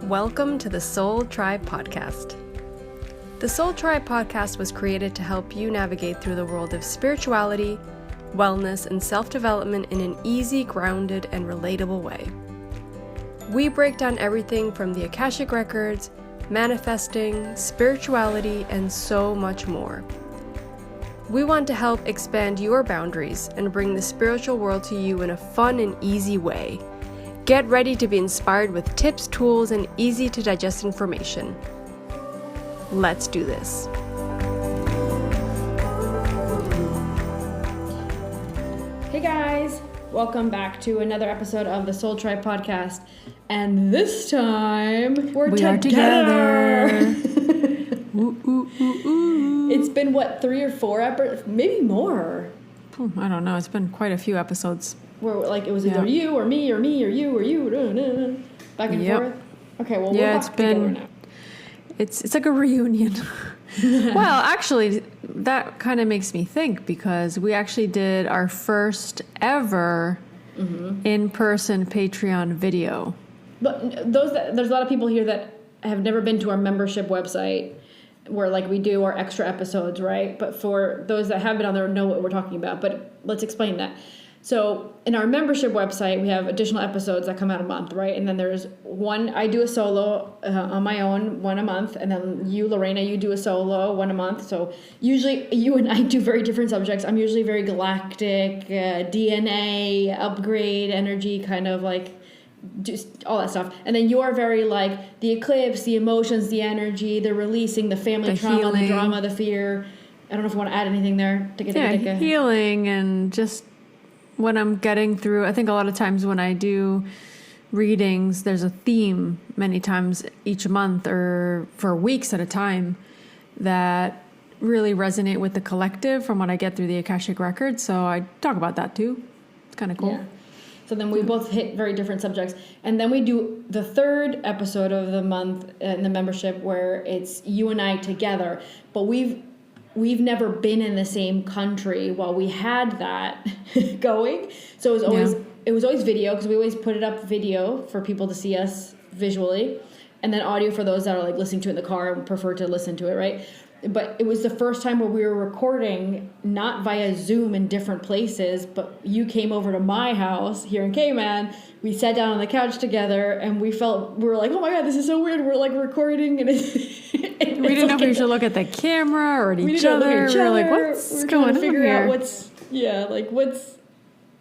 Welcome to the Soul Tribe Podcast. The Soul Tribe Podcast was created to help you navigate through the world of spirituality, wellness, and self-development in an easy, grounded, and relatable way. We break down everything from the Akashic Records, manifesting, spirituality, and so much more. We want to help expand your boundaries and bring the spiritual world to you in a fun and easy way. Get ready to be inspired with tips, tools, and easy to digest information. Let's do this. Hey guys, welcome back to another episode of the Soul Tribe Podcast. And this time, we are together. Ooh, ooh, ooh, ooh. It's been, what, 3 or 4 episodes? Maybe more. I don't know. It's been quite a few episodes. Where, like, it was either you or me or me or you or you. Back and forth. Okay, well, we're back together now. It's like a reunion. Well, actually, that kind of makes me think because we actually did our first ever in-person Patreon video. But there's a lot of people here that have never been to our membership website where, like, we do our extra episodes, right? But for those that have been on there know what we're talking about. But let's explain that. So in our membership website, we have additional episodes that come out a month, right? And then there's one, I do a solo on my own, one a month. And then you, Lorena, you do a solo, one a month. So usually you and I do very different subjects. I'm usually very galactic, DNA, upgrade, energy, kind of like just all that stuff. And then you're very like the eclipse, the emotions, the energy, the releasing, the family the trauma, healing. The drama, the fear. I don't know if you want to add anything there. Healing and just when I'm getting through, I think a lot of times when I do readings, there's a theme many times each month or for weeks at a time that really resonate with the collective from what I get through the Akashic Records. So I talk about that too. It's kind of cool. Yeah. So then we both hit very different subjects. And then we do the third episode of the month in the membership where it's you and I together. But we've never been in the same country while we had that going. So it was always video because we always put it up video for people to see us visually, and then audio for those that are like listening to it in the car and prefer to listen to it, right? But it was the first time where we were recording not via Zoom in different places, but you came over to my house here in Cayman. We sat down on the couch together and we were like, oh my God, this is so weird. We're like recording and we didn't know if we should look at the camera or at each other. We were like, what's going on here?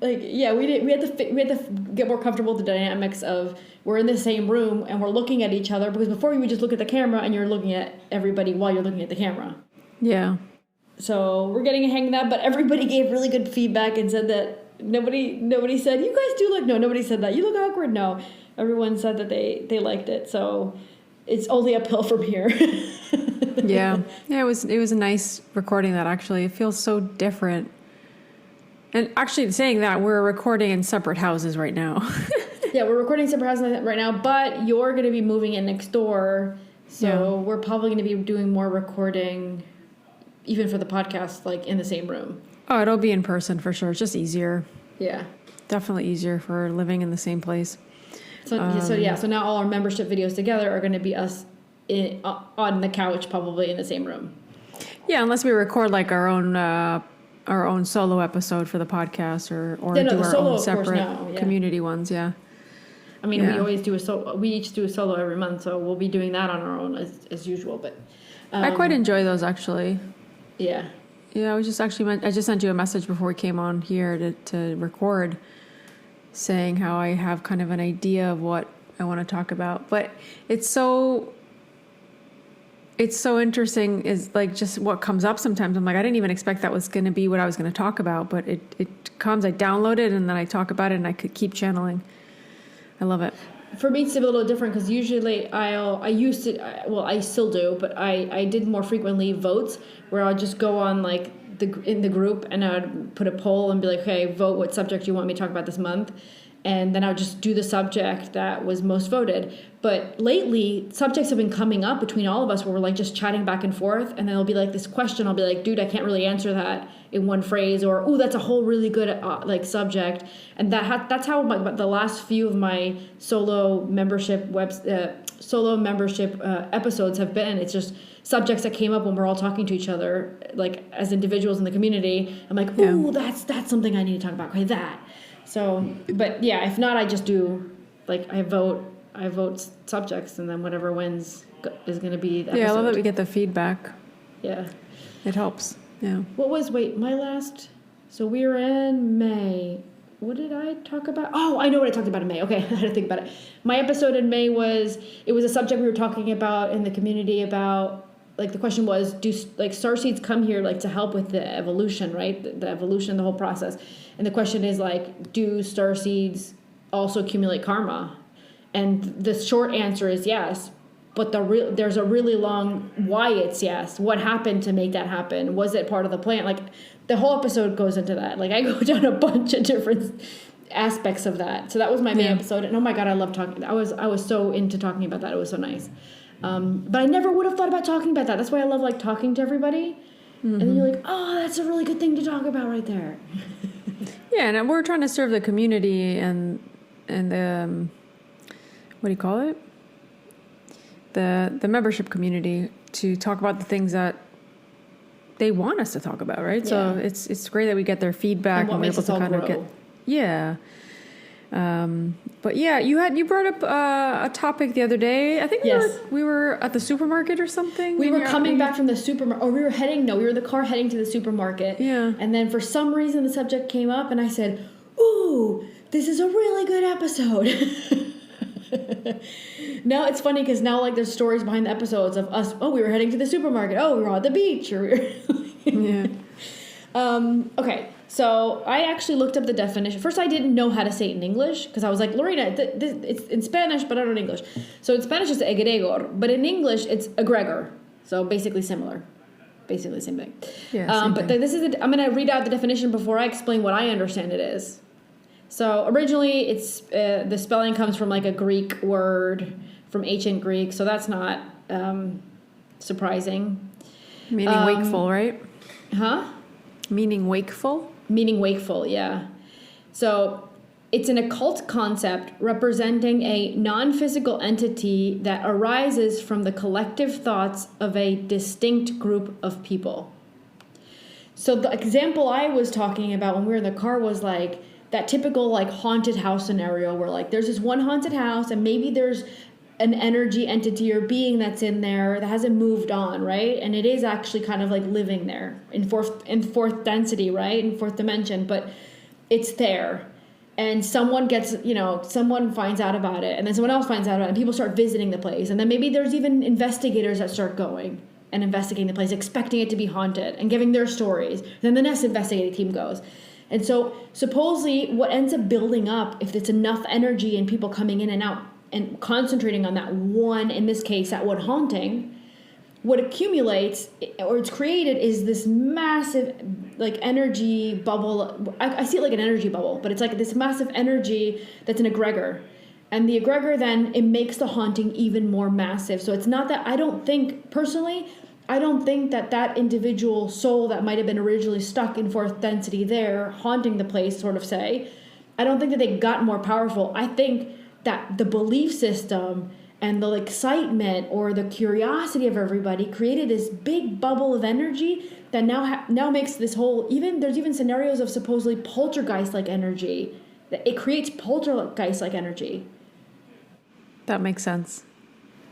We had to get more comfortable with the dynamics of we're in the same room and we're looking at each other, because before you would just look at the camera and you're looking at everybody while you're looking at the camera. Yeah. So we're getting a hang of that, but everybody gave really good feedback and said that nobody said, you guys do look, no, nobody said that. You look awkward. No, everyone said that they liked it. So it's only uphill from here. Yeah. It was a nice recording that actually. It feels so different. And actually saying that, we're recording in separate houses right now. Yeah, we're recording separate houses right now, but you're going to be moving in next door. So we're probably going to be doing more recording, even for the podcast, like in the same room. Oh, it'll be in person for sure. It's just easier. Yeah. Definitely easier for living in the same place. So now all our membership videos together are going to be us on the couch, probably in the same room. Yeah, unless we record like our own solo episode for the podcast or do our own separate community ones. Yeah. I mean, we always do we each do a solo every month, so we'll be doing that on our own as usual. But I quite enjoy those actually. Yeah. Yeah, I just sent you a message before we came on here to record, saying how I have kind of an idea of what I want to talk about, but it's so interesting is like just what comes up sometimes. I'm like, I didn't even expect that was going to be what I was going to talk about, but it comes, I download it and then I talk about it and I could keep channeling. I love it. For me, it's a little different because usually I still do, but I did more frequently votes where I'll just go on like in the group and I'd put a poll and be like, hey, vote what subject you want me to talk about this month. and then I would just do the subject that was most voted. But lately, subjects have been coming up between all of us where we're like just chatting back and forth, and then there'll be like this question. I'll be like, dude, I can't really answer that in one phrase, or oh, that's a whole really good like subject. And that's how the last few of my solo membership episodes have been. It's just subjects that came up when we're all talking to each other, like as individuals in the community. I'm like, ooh, that's something I need to talk about. Okay, that. So, but yeah, if not, I just do like I vote subjects, and then whatever wins is going to be the episode. I love that we get the feedback. Yeah. It helps. Yeah. So we were in May. What did I talk about? Oh, I know what I talked about in May. Okay, I had to think about it. My episode in May was a subject we were talking about in the community about, like, the question was, do like starseeds come here like to help with the evolution, right? The evolution, the whole process. And the question is like, do starseeds also accumulate karma? And the short answer is yes. But there's a really long why it's yes. What happened to make that happen? Was it part of the plan? Like, the whole episode goes into that. Like, I go down a bunch of different aspects of that. So that was my main episode. And oh my God, I love talking. I was so into talking about that. It was so nice. But I never would have thought about talking about that. That's why I love like talking to everybody. Mm-hmm. And then you're like, oh, that's a really good thing to talk about right there. Yeah, and we're trying to serve the community and the what do you call it? The membership community, to talk about the things that they want us to talk about, right? Yeah. So it's great that we get their feedback and we're able to kind of get but yeah, you brought up a topic the other day. I think we were at the supermarket or something. We were coming back from the supermarket, or we were in the car heading to the supermarket. Yeah. And then for some reason the subject came up, and I said, "Ooh, this is a really good episode." Now it's funny because now like there's stories behind the episodes of us. Oh, we were heading to the supermarket. Oh, we were at the beach. Or yeah. Okay. So I actually looked up the definition. First, I didn't know how to say it in English because I was like, Lorena, it's in Spanish, but I don't know English. So in Spanish, it's egregor, but in English, it's egregor. So basically similar. Basically the same thing. Yeah, but I'm going to read out the definition before I explain what I understand it is. So originally, it's the spelling comes from like a Greek word from ancient Greek. So that's not surprising. Meaning wakeful, right? Huh? Meaning wakeful? Meaning wakeful, yeah. So it's an occult concept representing a non-physical entity that arises from the collective thoughts of a distinct group of people. So the example I was talking about when we were in the car was like that typical like haunted house scenario where like there's this one haunted house and maybe there's an energy entity or being that's in there that hasn't moved on, right? And it is actually kind of like living there in fourth density, right? In fourth dimension, but it's there. And someone someone finds out about it, and then someone else finds out about it, and people start visiting the place. And then maybe there's even investigators that start going and investigating the place, expecting it to be haunted and giving their stories. Then the next investigating team goes. And so supposedly what ends up building up, if it's enough energy and people coming in and out, and concentrating on that one, in this case, that one haunting, what accumulates or it's created is this massive like energy bubble. I see it like an energy bubble, but it's like this massive energy that's an egregor. And the egregor then, it makes the haunting even more massive. So it's not that, I don't think that individual soul that might have been originally stuck in fourth density there, haunting the place, sort of say, I don't think that they got more powerful. I think that the belief system and the excitement or the curiosity of everybody created this big bubble of energy that now makes this whole, there's even scenarios of supposedly poltergeist-like energy. It creates poltergeist-like energy. That makes sense.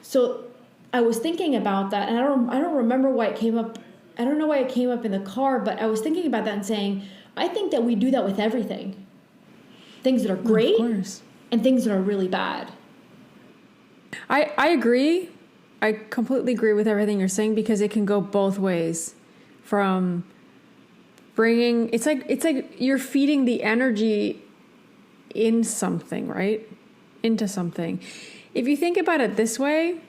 So I was thinking about that, and I don't remember why it came up. I don't know why it came up in the car, but I was thinking about that and saying, I think that we do that with everything. Things that are great. Of course. And things that are really bad. I agree. I completely agree with everything you're saying because it can go both ways. From bringing, it's like you're feeding the energy in something, right? Into something. If you think about it this way,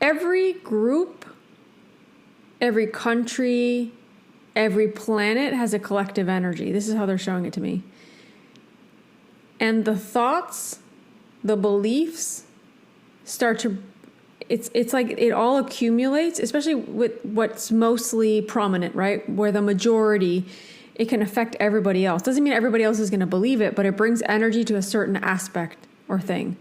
every group, every country, every planet has a collective energy. This is how they're showing it to me. and the thoughts, the beliefs start to, it's like it all accumulates, especially with what's mostly prominent, right? Where the majority, it can affect everybody else. Doesn't mean everybody else is going to believe it, but it brings energy to a certain aspect or thing.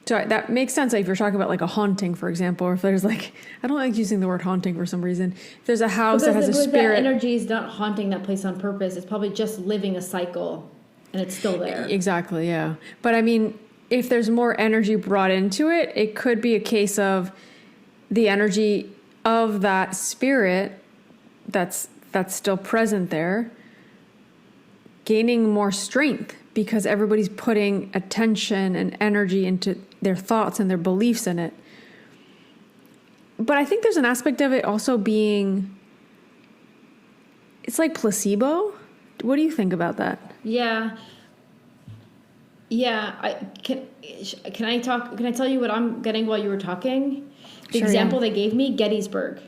So that makes sense. Like if you're talking about like a haunting, for example, or if there's like, I don't like using the word haunting for some reason. If there's a house that has a spirit. That energy is not haunting that place on purpose. It's probably just living a cycle and it's still there. Exactly, yeah. But I mean, if there's more energy brought into it, it could be a case of the energy of that spirit that's still present there gaining more strength because everybody's putting attention and energy into their thoughts and their beliefs in it. But I think there's an aspect of it also being, it's like placebo. What do you think about that? Yeah. Can I tell you what I'm getting while you were talking? The example they gave me, Gettysburg.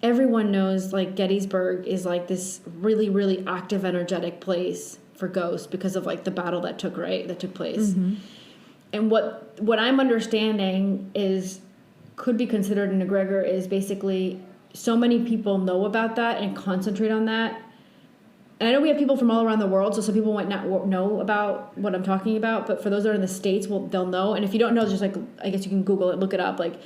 Everyone knows like Gettysburg is like this really, really active, energetic place for ghosts because of like the battle that took place. Mm-hmm. And what I'm understanding is could be considered an egregor is basically so many people know about that and concentrate on that. And I know we have people from all around the world, so some people might not know about what I'm talking about, but for those that are in the States, they'll know. And if you don't know, just like, I guess you can Google it, look it up, like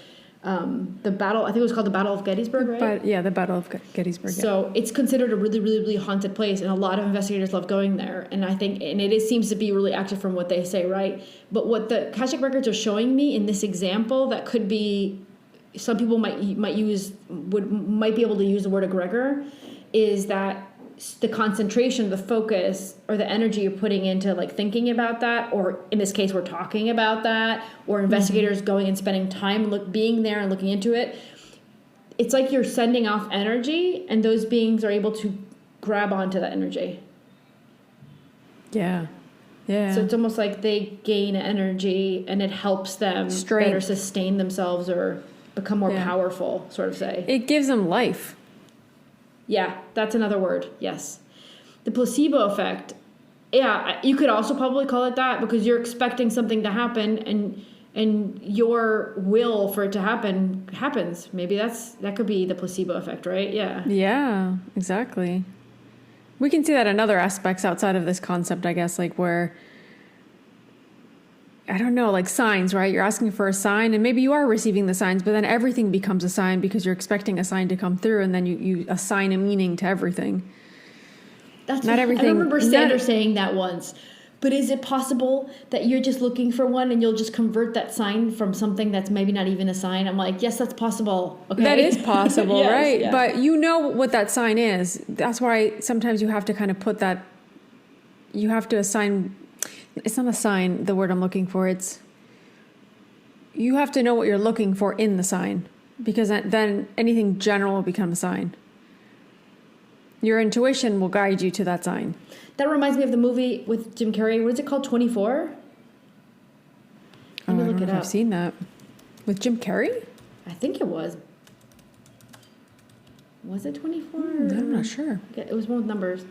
the battle, I think it was called the Battle of Gettysburg, right? But yeah, the Battle of Gettysburg. So it's considered a really, really, really haunted place, and a lot of investigators love going there. And I think, and it seems to be really active from what they say, right? But what the Akashic records are showing me in this example, that could be, some people might be able to use the word egregor, is that the concentration, the focus, or the energy you're putting into like thinking about that, or in this case, we're talking about that, or investigators going and spending time being there and looking into it. It's like you're sending off energy, and those beings are able to grab onto that energy. Yeah. Yeah. So it's almost like they gain energy, and it helps them better sustain themselves or become more powerful, sort of say. It gives them life. Yeah, that's another word. Yes. The placebo effect. Yeah, you could also probably call it that because you're expecting something to happen and your will for it to happen happens. Maybe that could be the placebo effect, right? Yeah. Yeah, exactly. We can see that in other aspects outside of this concept, I guess, like where, I don't know, like signs, right? You're asking for a sign and maybe you are receiving the signs, but then everything becomes a sign because you're expecting a sign to come through, and then you assign a meaning to everything. That's not everything. I remember Sandra saying that once. But is it possible that you're just looking for one and you'll just convert that sign from something that's maybe not even a sign? I'm like, yes, that's possible. Okay. That is possible, yes, right? Yeah. But you know what that sign is. That's why sometimes you have to kind of put that, you have to assign. It's not a sign, the word I'm looking for. It's, you have to know what you're looking for in the sign, because then anything general will become a sign. Your intuition will guide you to that sign. That reminds me of the movie with Jim Carrey. What is it called? 24? Let me look it up. I've seen that. With Jim Carrey? I think it was. Was it 24? I'm not sure. It was one with numbers.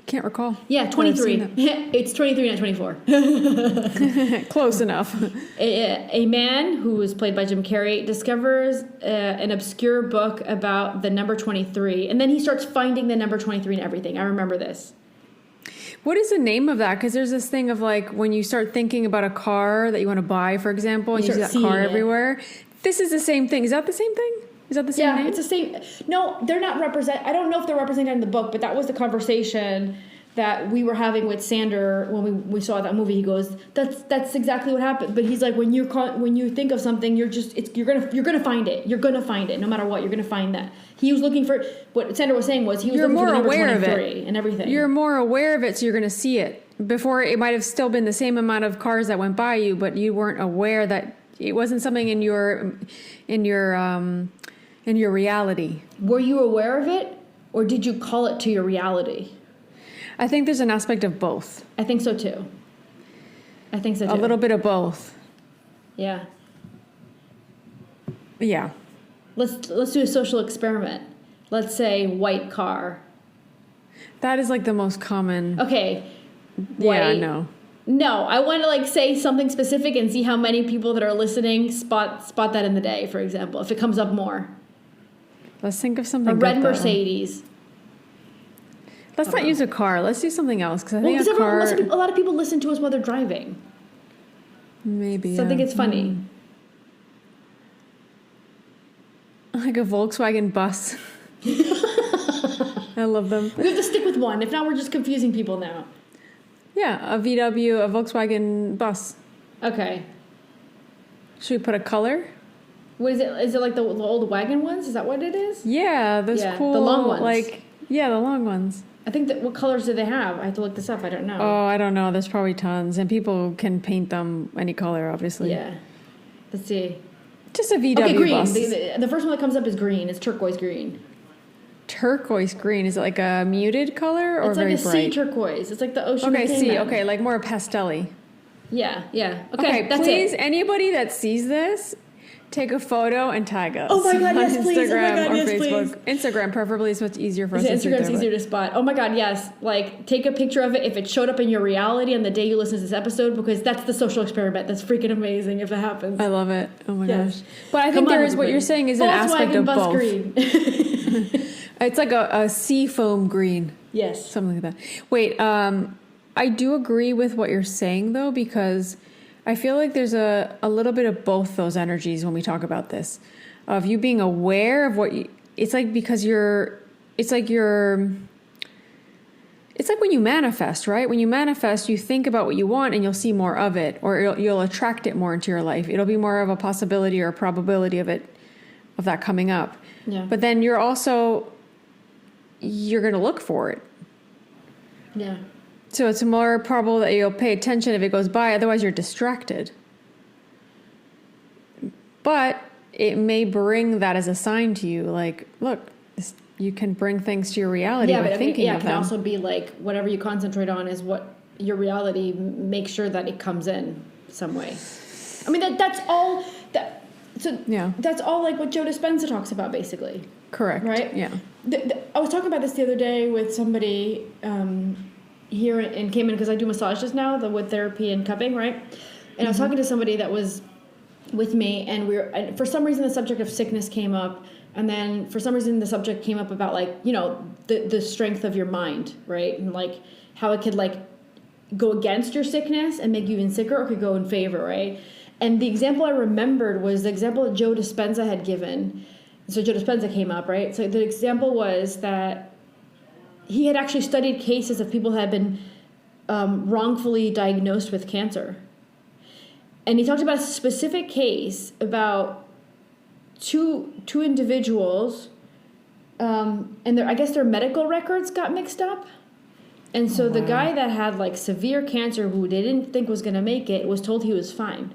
Can't recall. Yeah, 23. It's 23, not 24. Close enough. A man who was played by Jim Carrey discovers an obscure book about the number 23, and then he starts finding the number 23 and everything. I remember this. What is the name of that? Because there's this thing of like when you start thinking about a car that you want to buy, for example, and you see that car everywhere. This is the same thing. Is that the same thing? Is that the same name? Yeah, it's the same. No, they're not I don't know if they're represented in the book, but that was the conversation that we were having with Sander when we saw that movie. He goes, "That's exactly what happened." But he's like, when you think of something, you're gonna find it. You're gonna find it no matter what. You're gonna find that. He was looking for what Sander was saying was he was looking for the number 23 and everything. You're more aware of it, so you're gonna see it. Before, it might have still been the same amount of cars that went by you, but you weren't aware that it wasn't something in your reality. Were you aware of it, or did you call it to your reality? I think there's an aspect of both. I think so too. A little bit of both. Yeah. Yeah. Let's do a social experiment. let's say white car. That is like the most common. Okay. White. Yeah, no. No, I want to like say something specific and see how many people that are listening spot that in the day, for example, if it comes up more. Let's think of something. A red good, though. Mercedes. Let's not use a car. Let's do something else because I think Well, a car. a lot of people listen to us while they're driving. Maybe. So I think it's funny. Like a Volkswagen bus. I love them. We have to stick with one. If not, we're just confusing people now. Yeah, a VW, a Volkswagen bus. Okay. Should we put a color? What is it? Is it like the old wagon ones? Is that what it is? Yeah, those cool. The long ones. The long ones. I think that. What colors do they have? I have to look this up. I don't know. Oh, I don't know. There's probably tons, and people can paint them any color, obviously. Yeah. Let's see. Just a VW okay, green. bus. The first one that comes up is green. It's turquoise green. Turquoise green. Is it like a muted color or very bright? It's like a sea turquoise. It's like the ocean. Okay, sea. Okay, like more pastel-y. Yeah. Okay, that's please, it. Anybody that sees this, take a photo and tag us. Oh my God, yes, on please. Instagram Oh my God, or yes, Facebook. please. Instagram, preferably, is what's easier for us to see. Instagram's easier to spot. Oh my God, yes. Like, take a picture of it if it showed up in your reality on the day you listen to this episode, because that's the social experiment. That's freaking amazing if it happens. I love it. Oh my Yes. gosh. But I think what you're saying is an aspect of bus both. green. It's like a sea foam green. Yes. Something like that. Wait, I do agree with what you're saying, though, because I feel like there's a little bit of both those energies when we talk about this. Of you being aware of what you... It's like because you're... It's like when you manifest, right? When you manifest, you think about what you want and you'll see more of it, or you'll attract it more into your life. It'll be more of a possibility or a probability of that coming up. Yeah. But then you're going to look for it. Yeah. So it's more probable that you'll pay attention if it goes by, otherwise you're distracted. But it may bring that as a sign to you, like, look, you can bring things to your reality by thinking of them. It can also be like whatever you concentrate on is what your reality makes sure that it comes in some way. I mean, that's all that's all like what Joe Dispenza talks about, basically. Correct. Right? Yeah. I was talking about this the other day with somebody here in Cayman, because I do massages now, the wood therapy and cupping, right? And I was talking to somebody that was with me, and for some reason the subject of sickness came up, and then for some reason the subject came up about like, you know, the strength of your mind, right? And like how it could like go against your sickness and make you even sicker, or it could go in favor, right? And the example I remembered was the example that Joe Dispenza had given. So Joe Dispenza came up, right? So the example was that he had actually studied cases of people who had been wrongfully diagnosed with cancer. And he talked about a specific case about two individuals, and I guess their medical records got mixed up. And so the guy that had like severe cancer, who they didn't think was going to make it, was told he was fine.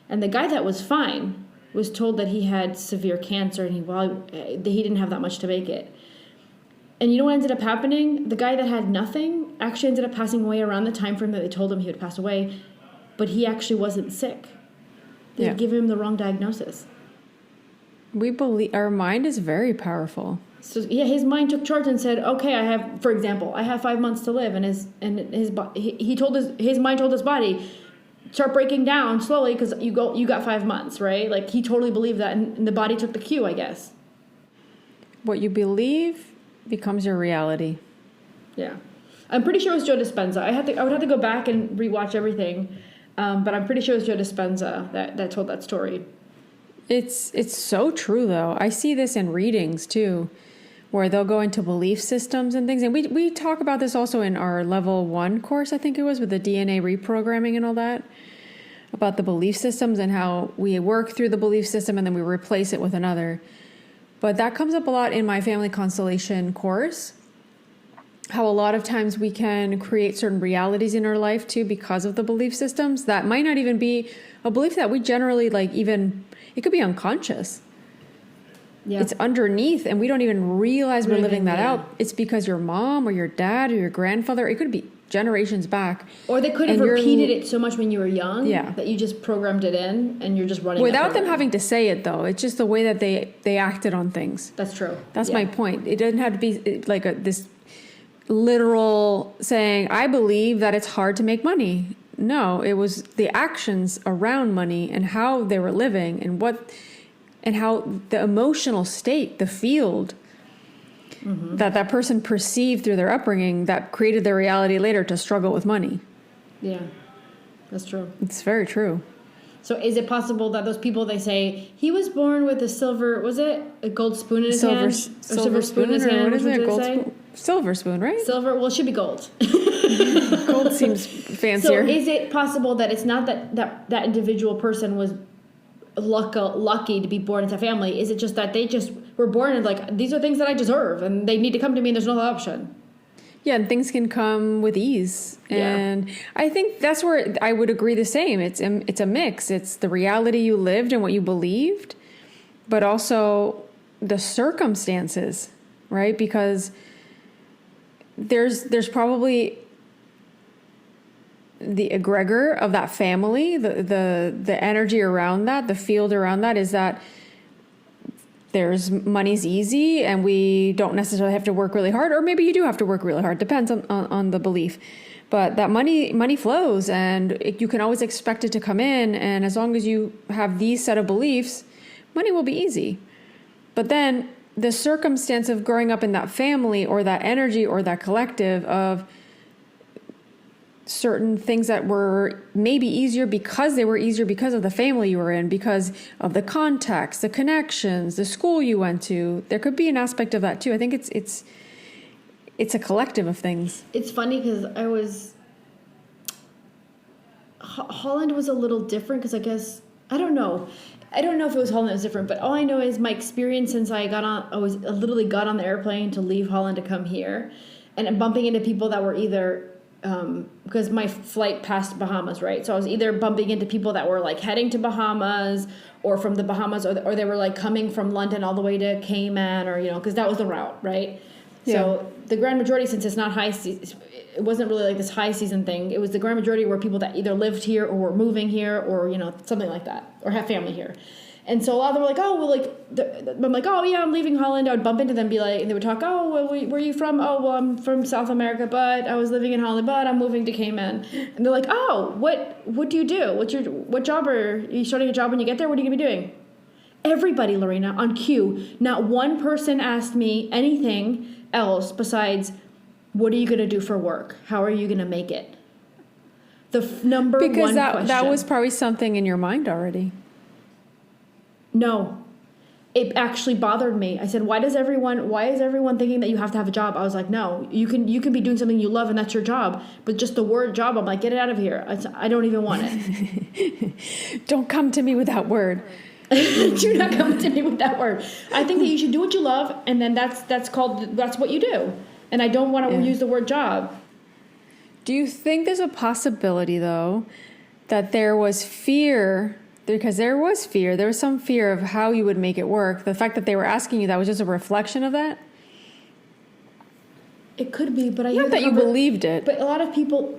And the guy that was fine was told that he had severe cancer, and he didn't have that much to make it. And you know what ended up happening? The guy that had nothing actually ended up passing away around the time frame that they told him he would pass away, but he actually wasn't sick. They give him the wrong diagnosis. We believe our mind is very powerful. So yeah, his mind took charge and said, "Okay, I have 5 months to live," and his mind told his body, start breaking down slowly because you got 5 months, right? Like he totally believed that, and the body took the cue, I guess. What you believe becomes your reality. Yeah, I'm pretty sure it was Joe Dispenza. I would have to go back and rewatch everything, but I'm pretty sure it was Joe Dispenza that told that story. It's so true though. I see this in readings too, where they'll go into belief systems and things. And we talk about this also in our level 1 course, I think it was, with the DNA reprogramming and all that, about the belief systems and how we work through the belief system and then we replace it with another. But that comes up a lot in my family constellation course, how a lot of times we can create certain realities in our life too because of the belief systems that might not even be a belief that we generally like, even, it could be unconscious. Yeah. It's underneath, and we don't even realize we're living that yeah. out. It's because your mom or your dad or your grandfather, it could be generations back. Or they could have repeated it so much when you were young that you just programmed it in and you're just running without them having to say it, though. It's just the way that they acted on things. That's true. That's my point. It doesn't have to be like this literal saying, I believe that it's hard to make money. No, it was the actions around money and how they were living and how the emotional state, the field that person perceived through their upbringing that created their reality later to struggle with money. Yeah, that's true. It's very true. So is it possible that those people, they say, he was born with a silver, was it a gold spoon in his hand? Silver spoon in his hand? What is it? Gold spoon? Silver spoon, right? Silver, well, it should be gold. Gold seems fancier. So is it possible that it's not that individual person was lucky to be born into a family? Is it just that they just were born and like, these are things that I deserve and they need to come to me and there's no other option? Yeah, and things can come with ease. And I think that's where I would agree the same. It's a mix. It's the reality you lived and what you believed, but also the circumstances, right? Because there's probably the egregor of that family, the energy around that, the field around that is that there's money's easy and we don't necessarily have to work really hard, or maybe you do have to work really hard. Depends on the belief. But that money flows and you can always expect it to come in. And as long as you have these set of beliefs, money will be easy. But then the circumstance of growing up in that family or that energy or that collective of certain things that were maybe easier because they were easier because of the family you were in, because of the context, the connections, the school you went to. There could be an aspect of that too. I think it's a collective of things. It's funny because Holland was a little different because I guess, I don't know if it was Holland that was different, but all I know is my experience since I literally got on the airplane to leave Holland to come here, and I'm bumping into people that were either because my flight passed Bahamas, right? So I was either bumping into people that were like heading to Bahamas or from the Bahamas, or they were like coming from London all the way to Cayman, or, because that was the route, right? Yeah. So the grand majority, since it's not high season, it wasn't really like this high season thing. It was the grand majority were people that either lived here or were moving here or, something like that, or have family here. And so a lot of them were like, oh, well, I'm like, oh, yeah, I'm leaving Holland. I would bump into them, be like, and they would talk, oh, well, where are you from? Oh, well, I'm from South America, but I was living in Holland, but I'm moving to Cayman. And they're like, oh, what do you do? What job are you starting a job when you get there? What are you going to be doing? Everybody, Lorena, on cue, not one person asked me anything else besides, what are you going to do for work? How are you going to make it? The number one question. Because that was probably something in your mind already. No, it actually bothered me. I said, why is everyone thinking that you have to have a job? I was like, no, you can be doing something you love and that's your job. But just the word job, I'm like, get it out of here. I don't even want it. Don't come to me with that word. Do not come to me with that word. I think that you should do what you love, and then that's what you do. And I don't want to use the word job. Do you think there's a possibility, though, that there was fear? Because there was fear. There was some fear of how you would make it work. The fact that they were asking you, that was just a reflection of that? It could be, but Not that you believed it. But a lot of people,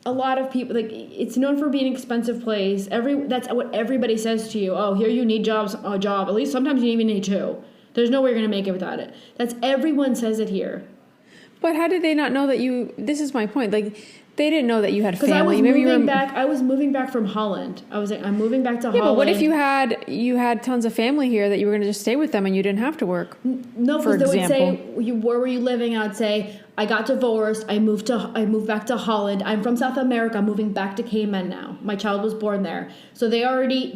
like, it's known for being an expensive place. That's what everybody says to you. Oh, here you need a job. At least sometimes you even need two. There's no way you're going to make it without it. Everyone says it here. But how did they not know that this is my point. Like, they didn't know that you had family. Because I was moving back from Holland. I was like, I'm moving back to Holland. Yeah, but what if you had tons of family here that you were going to just stay with them and you didn't have to work? No, because they would say, where were you living? I would say, I got divorced. I moved back to Holland. I'm from South America. I'm moving back to Cayman now. My child was born there. So they already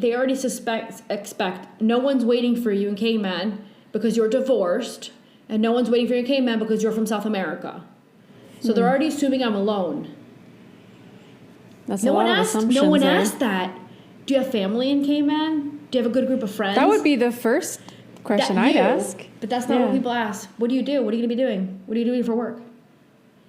expect no one's waiting for you in Cayman because you're divorced, and no one's waiting for you in Cayman because you're from South America. So they're already assuming I'm alone. That's a lot of assumptions. No one asked that. Do you have family in Cayman? Do you have a good group of friends? That would be the first question I'd ask. But that's not what people ask. What do you do? What are you going to be doing? What are you doing for work?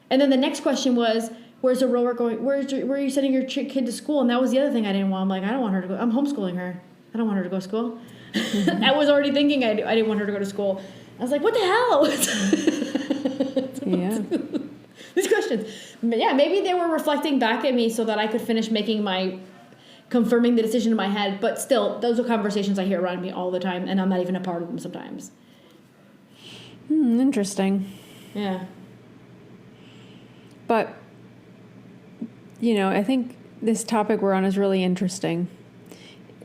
And then the next question was, where's the real work going? Where are you sending your kid to school? And that was the other thing I didn't want. I'm like, I don't want her to go. I'm homeschooling her. I don't want her to go to school. I was already thinking I didn't want her to go to school. I was like, what the hell? Yeah. These questions. Yeah, maybe they were reflecting back at me so that I could finish confirming the decision in my head. But still, those are conversations I hear around me all the time, and I'm not even a part of them sometimes. Interesting. Yeah. But, I think this topic we're on is really interesting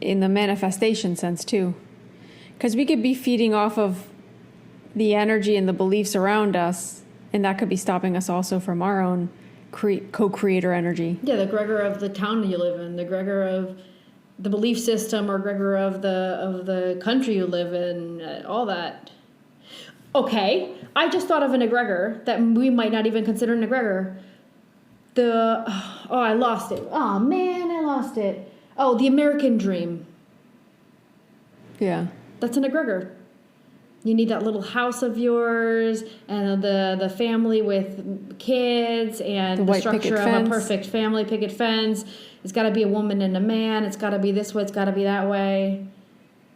in the manifestation sense, too. Because we could be feeding off of the energy and the beliefs around us, and that could be stopping us also from our own co-creator energy. Yeah, the Egregor of the town you live in, the Egregor of the belief system, or Egregor of the country you live in, all that. Okay, I just thought of an egregor that we might not even consider an egregor. I lost it. Oh man, I lost it. Oh, the American dream. Yeah. That's an egregor. You need that little house of yours, and the family with kids, and the structure of a perfect family picket fence. It's got to be a woman and a man. It's got to be this way. It's got to be that way.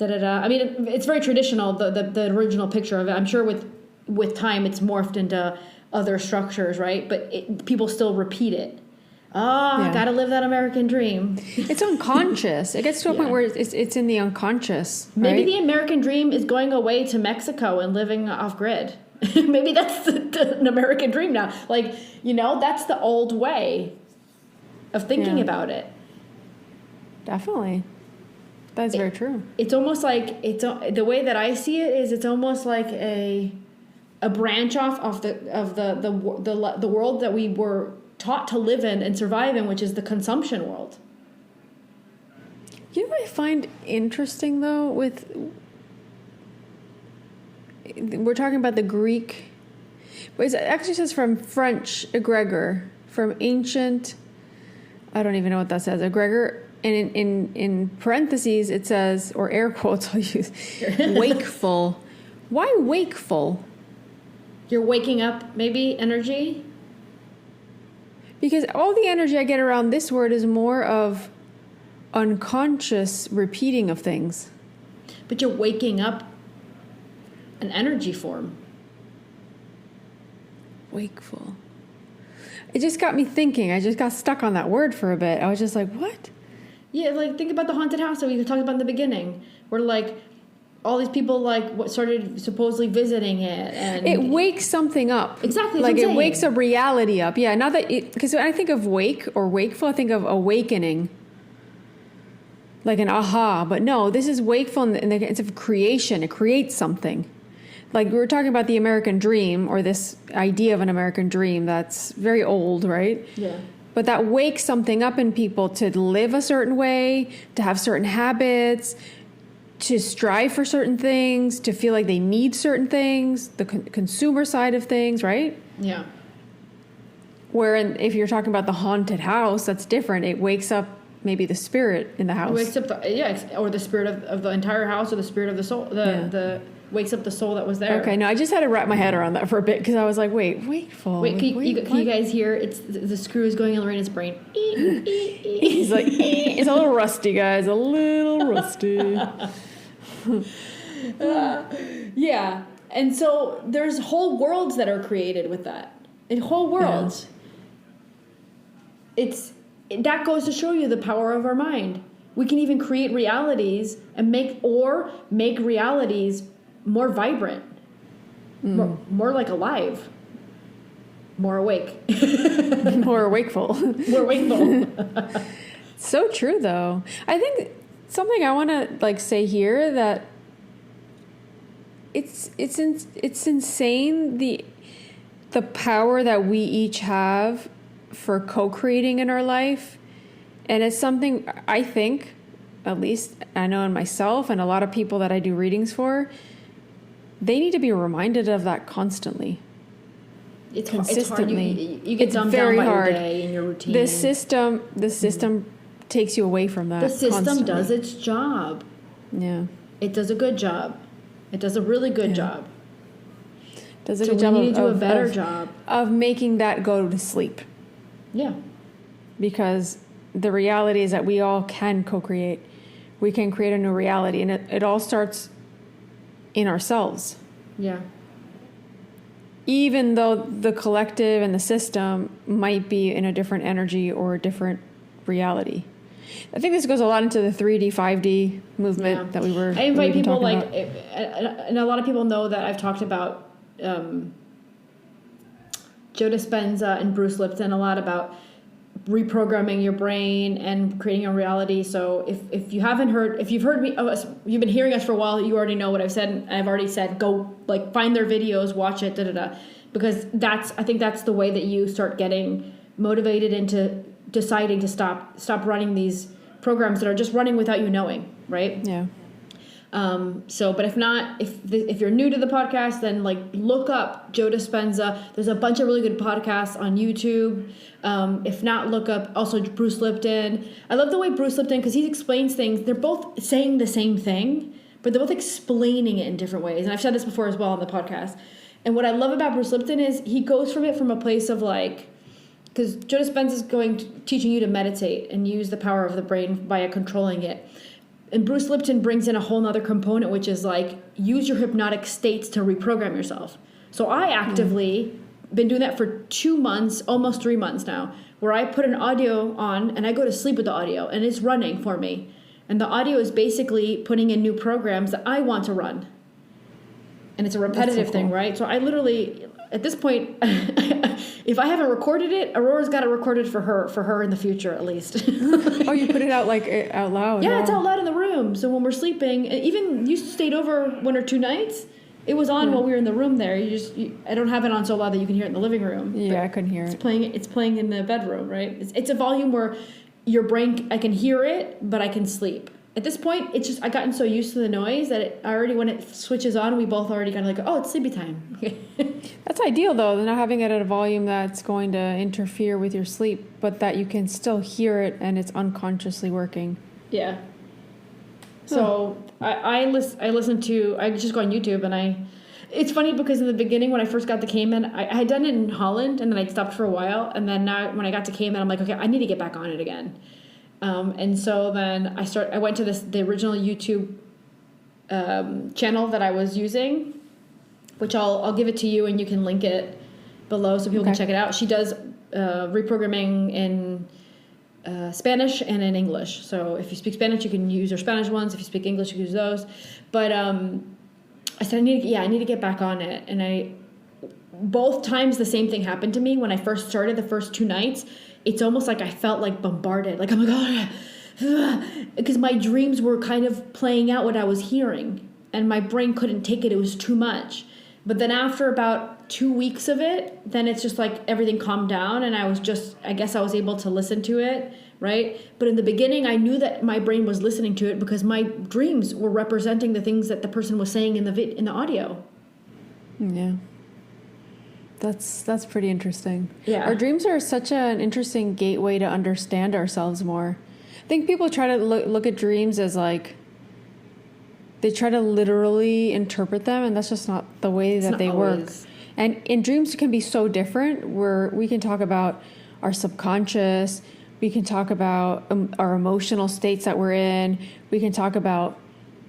I mean, it's very traditional, the original picture of it. I'm sure with time it's morphed into other structures, right? But people still repeat it. I got to live that American dream. It's unconscious. It gets to a point where it's in the unconscious. Right? Maybe the American dream is going away to Mexico and living off grid. Maybe that's an American dream now. Like, that's the old way of thinking about it. Definitely. That's very true. It's almost like the way that I see it is it's almost like a branch off of the world that we were taught to live in and survive in, which is the consumption world. You know what I find interesting though we're talking about the Greek, but it actually says from French egregor, from ancient, I don't even know what that says, egregor. And in parentheses, it says, or air quotes I'll use, wakeful. Why wakeful? You're waking up, maybe, energy? Because all the energy I get around this word is more of unconscious repeating of things. But you're waking up an energy form. Wakeful. It just got me thinking. I just got stuck on that word for a bit. I was just like, what? Yeah, like think about the haunted house that we talked about in the beginning, where like all these people started supposedly visiting it, and it wakes something up. Exactly, like it wakes a reality up. Yeah, not that because when I think of wake or wakeful, I think of awakening, like an aha. But no, this is wakeful in the sense of creation. It creates something. Like we were talking about the American dream, or this idea of an American dream that's very old, right? Yeah. But that wakes something up in people to live a certain way, to have certain habits, to strive for certain things, to feel like they need certain things, the consumer side of things, right? Yeah. Where if you're talking about the haunted house, that's different. It wakes up maybe the spirit in the house. It wakes up or the spirit of the entire house, or the spirit of the soul. The wakes up the soul that was there. Okay, no, I just had to wrap my head around that for a bit because I was like, wakeful. Wait, can you guys hear? It's the screws going in Lorena's brain. He's like, it's a little rusty, guys, a little rusty. Yeah, and so there's whole worlds that are created with that. In whole worlds. Yeah. That goes to show you the power of our mind. We can even create realities and make realities more vibrant, more like alive, more awake, more wakeful, more wakeful. So true, though. I think something I want to say here that it's insane the power that we each have for co-creating in our life, and it's something I think, at least I know in myself and a lot of people that I do readings for, they need to be reminded of that constantly. It's consistently. It's hard. You get dumbed down by your day and your routine. The system takes you away from that. The system constantly. does its job. Yeah. It does a good job. It does a really good job. Does a good job. We need to do a better job of making that go to sleep. Yeah. Because the reality is that we all can co-create. we can create a new reality. And it all starts in ourselves. Yeah. Even though the collective and the system might be in a different energy or a different reality. I think this goes a lot into the 3D, 5D movement that we were. I invite people about. And a lot of people know that I've talked about Joe Dispenza and Bruce Lipton a lot about reprogramming your brain and creating a reality. So if you haven't heard, if you've heard me, you've been hearing us for a while, you already know what I've said. And I've already said, go like find their videos, watch it, because I think that's the way that you start getting motivated into deciding to stop running these programs that are just running without you knowing, right? Yeah. But if not, if you're new to the podcast, then like look up Joe Dispenza. There's a bunch of really good podcasts on YouTube. If not, look up also Bruce Lipton. I love the way Bruce Lipton, because he explains things. They're both saying the same thing, but they're both explaining it in different ways. And I've said this before as well on the podcast. And what I love about Bruce Lipton is he goes from it from a place of like, because Joe Dispenza is teaching you to meditate and use the power of the brain via controlling it. And Bruce Lipton brings in a whole nother component, which is like, use your hypnotic states to reprogram yourself. So I actively been doing that for 2 months, almost 3 months now, where I put an audio on and I go to sleep with the audio and it's running for me. And the audio is basically putting in new programs that I want to run. And it's a repetitive thing, right? So I literally, at this point, if I haven't recorded it, Aurora's got to record it for her in the future at least. Oh, you put it out like out loud? Yeah, it's out loud in the room. So when we're sleeping, even you stayed over 1 or 2 nights, it was on while we were in the room there. I don't have it on so loud that you can hear it in the living room. Yeah, I couldn't hear it. It's playing in the bedroom, right? It's a volume where your brain, I can hear it, but I can sleep. At this point, it's just, I've gotten so used to the noise that when it switches on, we both already kind of like, oh, it's sleepy time. That's ideal, though, not having it at a volume that's going to interfere with your sleep, but that you can still hear it and it's unconsciously working. Yeah. So I just go on YouTube and it's funny because in the beginning when I first got to Cayman, I had done it in Holland and then I'd stopped for a while. And then now when I got to Cayman, I'm like, okay, I need to get back on it again. And so then I went to the original YouTube channel that I was using, which I'll give it to you and you can link it below so people can check it out. She does reprogramming in Spanish and in English. So if you speak Spanish, you can use your Spanish ones. If you speak English, you can use those. But I said, I need to get back on it. And both times the same thing happened to me. When I first started the first 2 nights, it's almost like I felt like bombarded. Like, oh my God, because my dreams were kind of playing out what I was hearing. And my brain couldn't take it. It was too much. But then after about 2 weeks of it, then it's just like everything calmed down. And I guess I was able to listen to it, right? But in the beginning, I knew that my brain was listening to it because my dreams were representing the things that the person was saying in the audio. Yeah. That's pretty interesting. Yeah. Our dreams are such an interesting gateway to understand ourselves more. I think people try to look at dreams as like, they try to literally interpret them, and that's just not the way that they work. And dreams can be so different, where we can talk about our subconscious, we can talk about our emotional states that we're in, we can talk about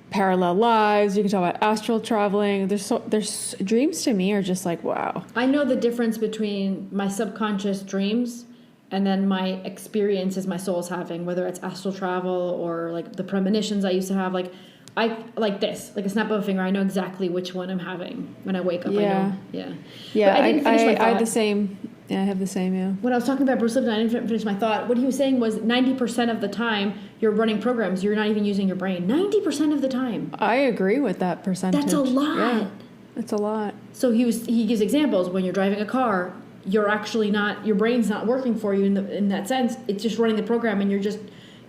parallel lives, you can talk about astral traveling. There's dreams to me are just like, wow. I know the difference between my subconscious dreams and then my experiences my soul's having, whether it's astral travel or like the premonitions I used to have. Like I like this, like a snap of a finger. I know exactly which one I'm having when I wake up. Yeah. I know. Yeah. But I didn't finish my thought. I have the same. Yeah, I have the same. Yeah. When I was talking about Bruce Lipton, I didn't finish my thought. What he was saying was 90% of the time you're running programs, you're not even using your brain. 90% of the time. I agree with that percentage. That's a lot. Yeah, that's a lot. So he gives examples. When you're driving a car, you're actually not, your brain's not working for you in that sense. It's just running the program, and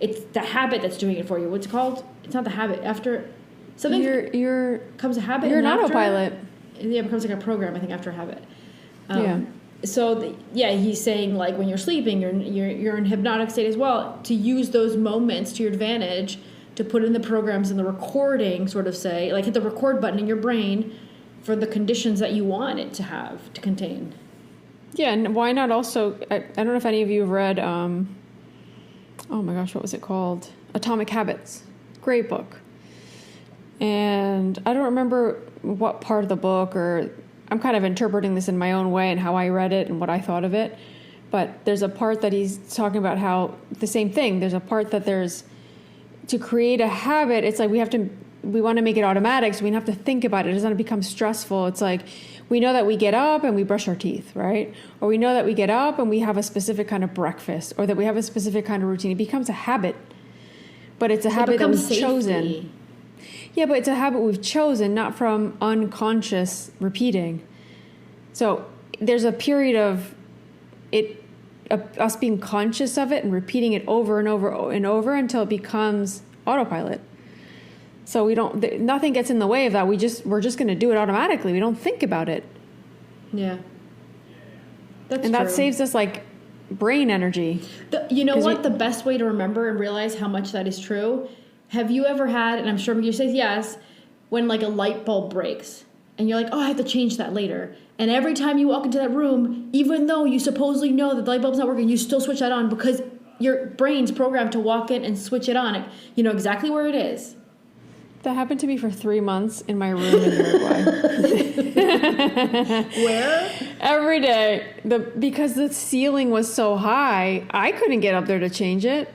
it's the habit that's doing it for you. What's it called? It's not the habit. After something becomes a habit. You're an autopilot. Yeah, it becomes like a program, I think, after a habit. Yeah. So he's saying like when you're sleeping, you're in hypnotic state as well, to use those moments to your advantage, to put in the programs and the recording, sort of say, like hit the record button in your brain for the conditions that you want it to contain. Yeah, and why not also, I don't know if any of you have read, oh my gosh, what was it called? Atomic Habits. Great book. And I don't remember what part of the book, or I'm kind of interpreting this in my own way and how I read it and what I thought of it. But there's a part that he's talking about how the same thing. There's a part that there's to create a habit. It's like we want to make it automatic, so we don't have to think about it. It doesn't become stressful. It's like we know that we get up and we brush our teeth, right? Or we know that we get up and we have a specific kind of breakfast, or that we have a specific kind of routine. It becomes a habit. But it's a habit that we've chosen. Yeah, but it's a habit we've chosen, not from unconscious repeating. So there's a period of us being conscious of it and repeating it over and over and over until it becomes autopilot. So nothing gets in the way of that. We're just going to do it automatically. We don't think about it. Yeah. That's and true. that saves us like brain energy. You know what? The best way to remember and realize how much that is true. Have you ever had, and I'm sure you say yes, when like a light bulb breaks and you're like, oh, I have to change that later. And every time you walk into that room, even though you supposedly know that the light bulb's not working, you still switch that on because your brain's programmed to walk in and switch it on. You know exactly where it is. That happened to me for 3 months in my room in Uruguay. Where? Every day. Because the ceiling was so high, I couldn't get up there to change it.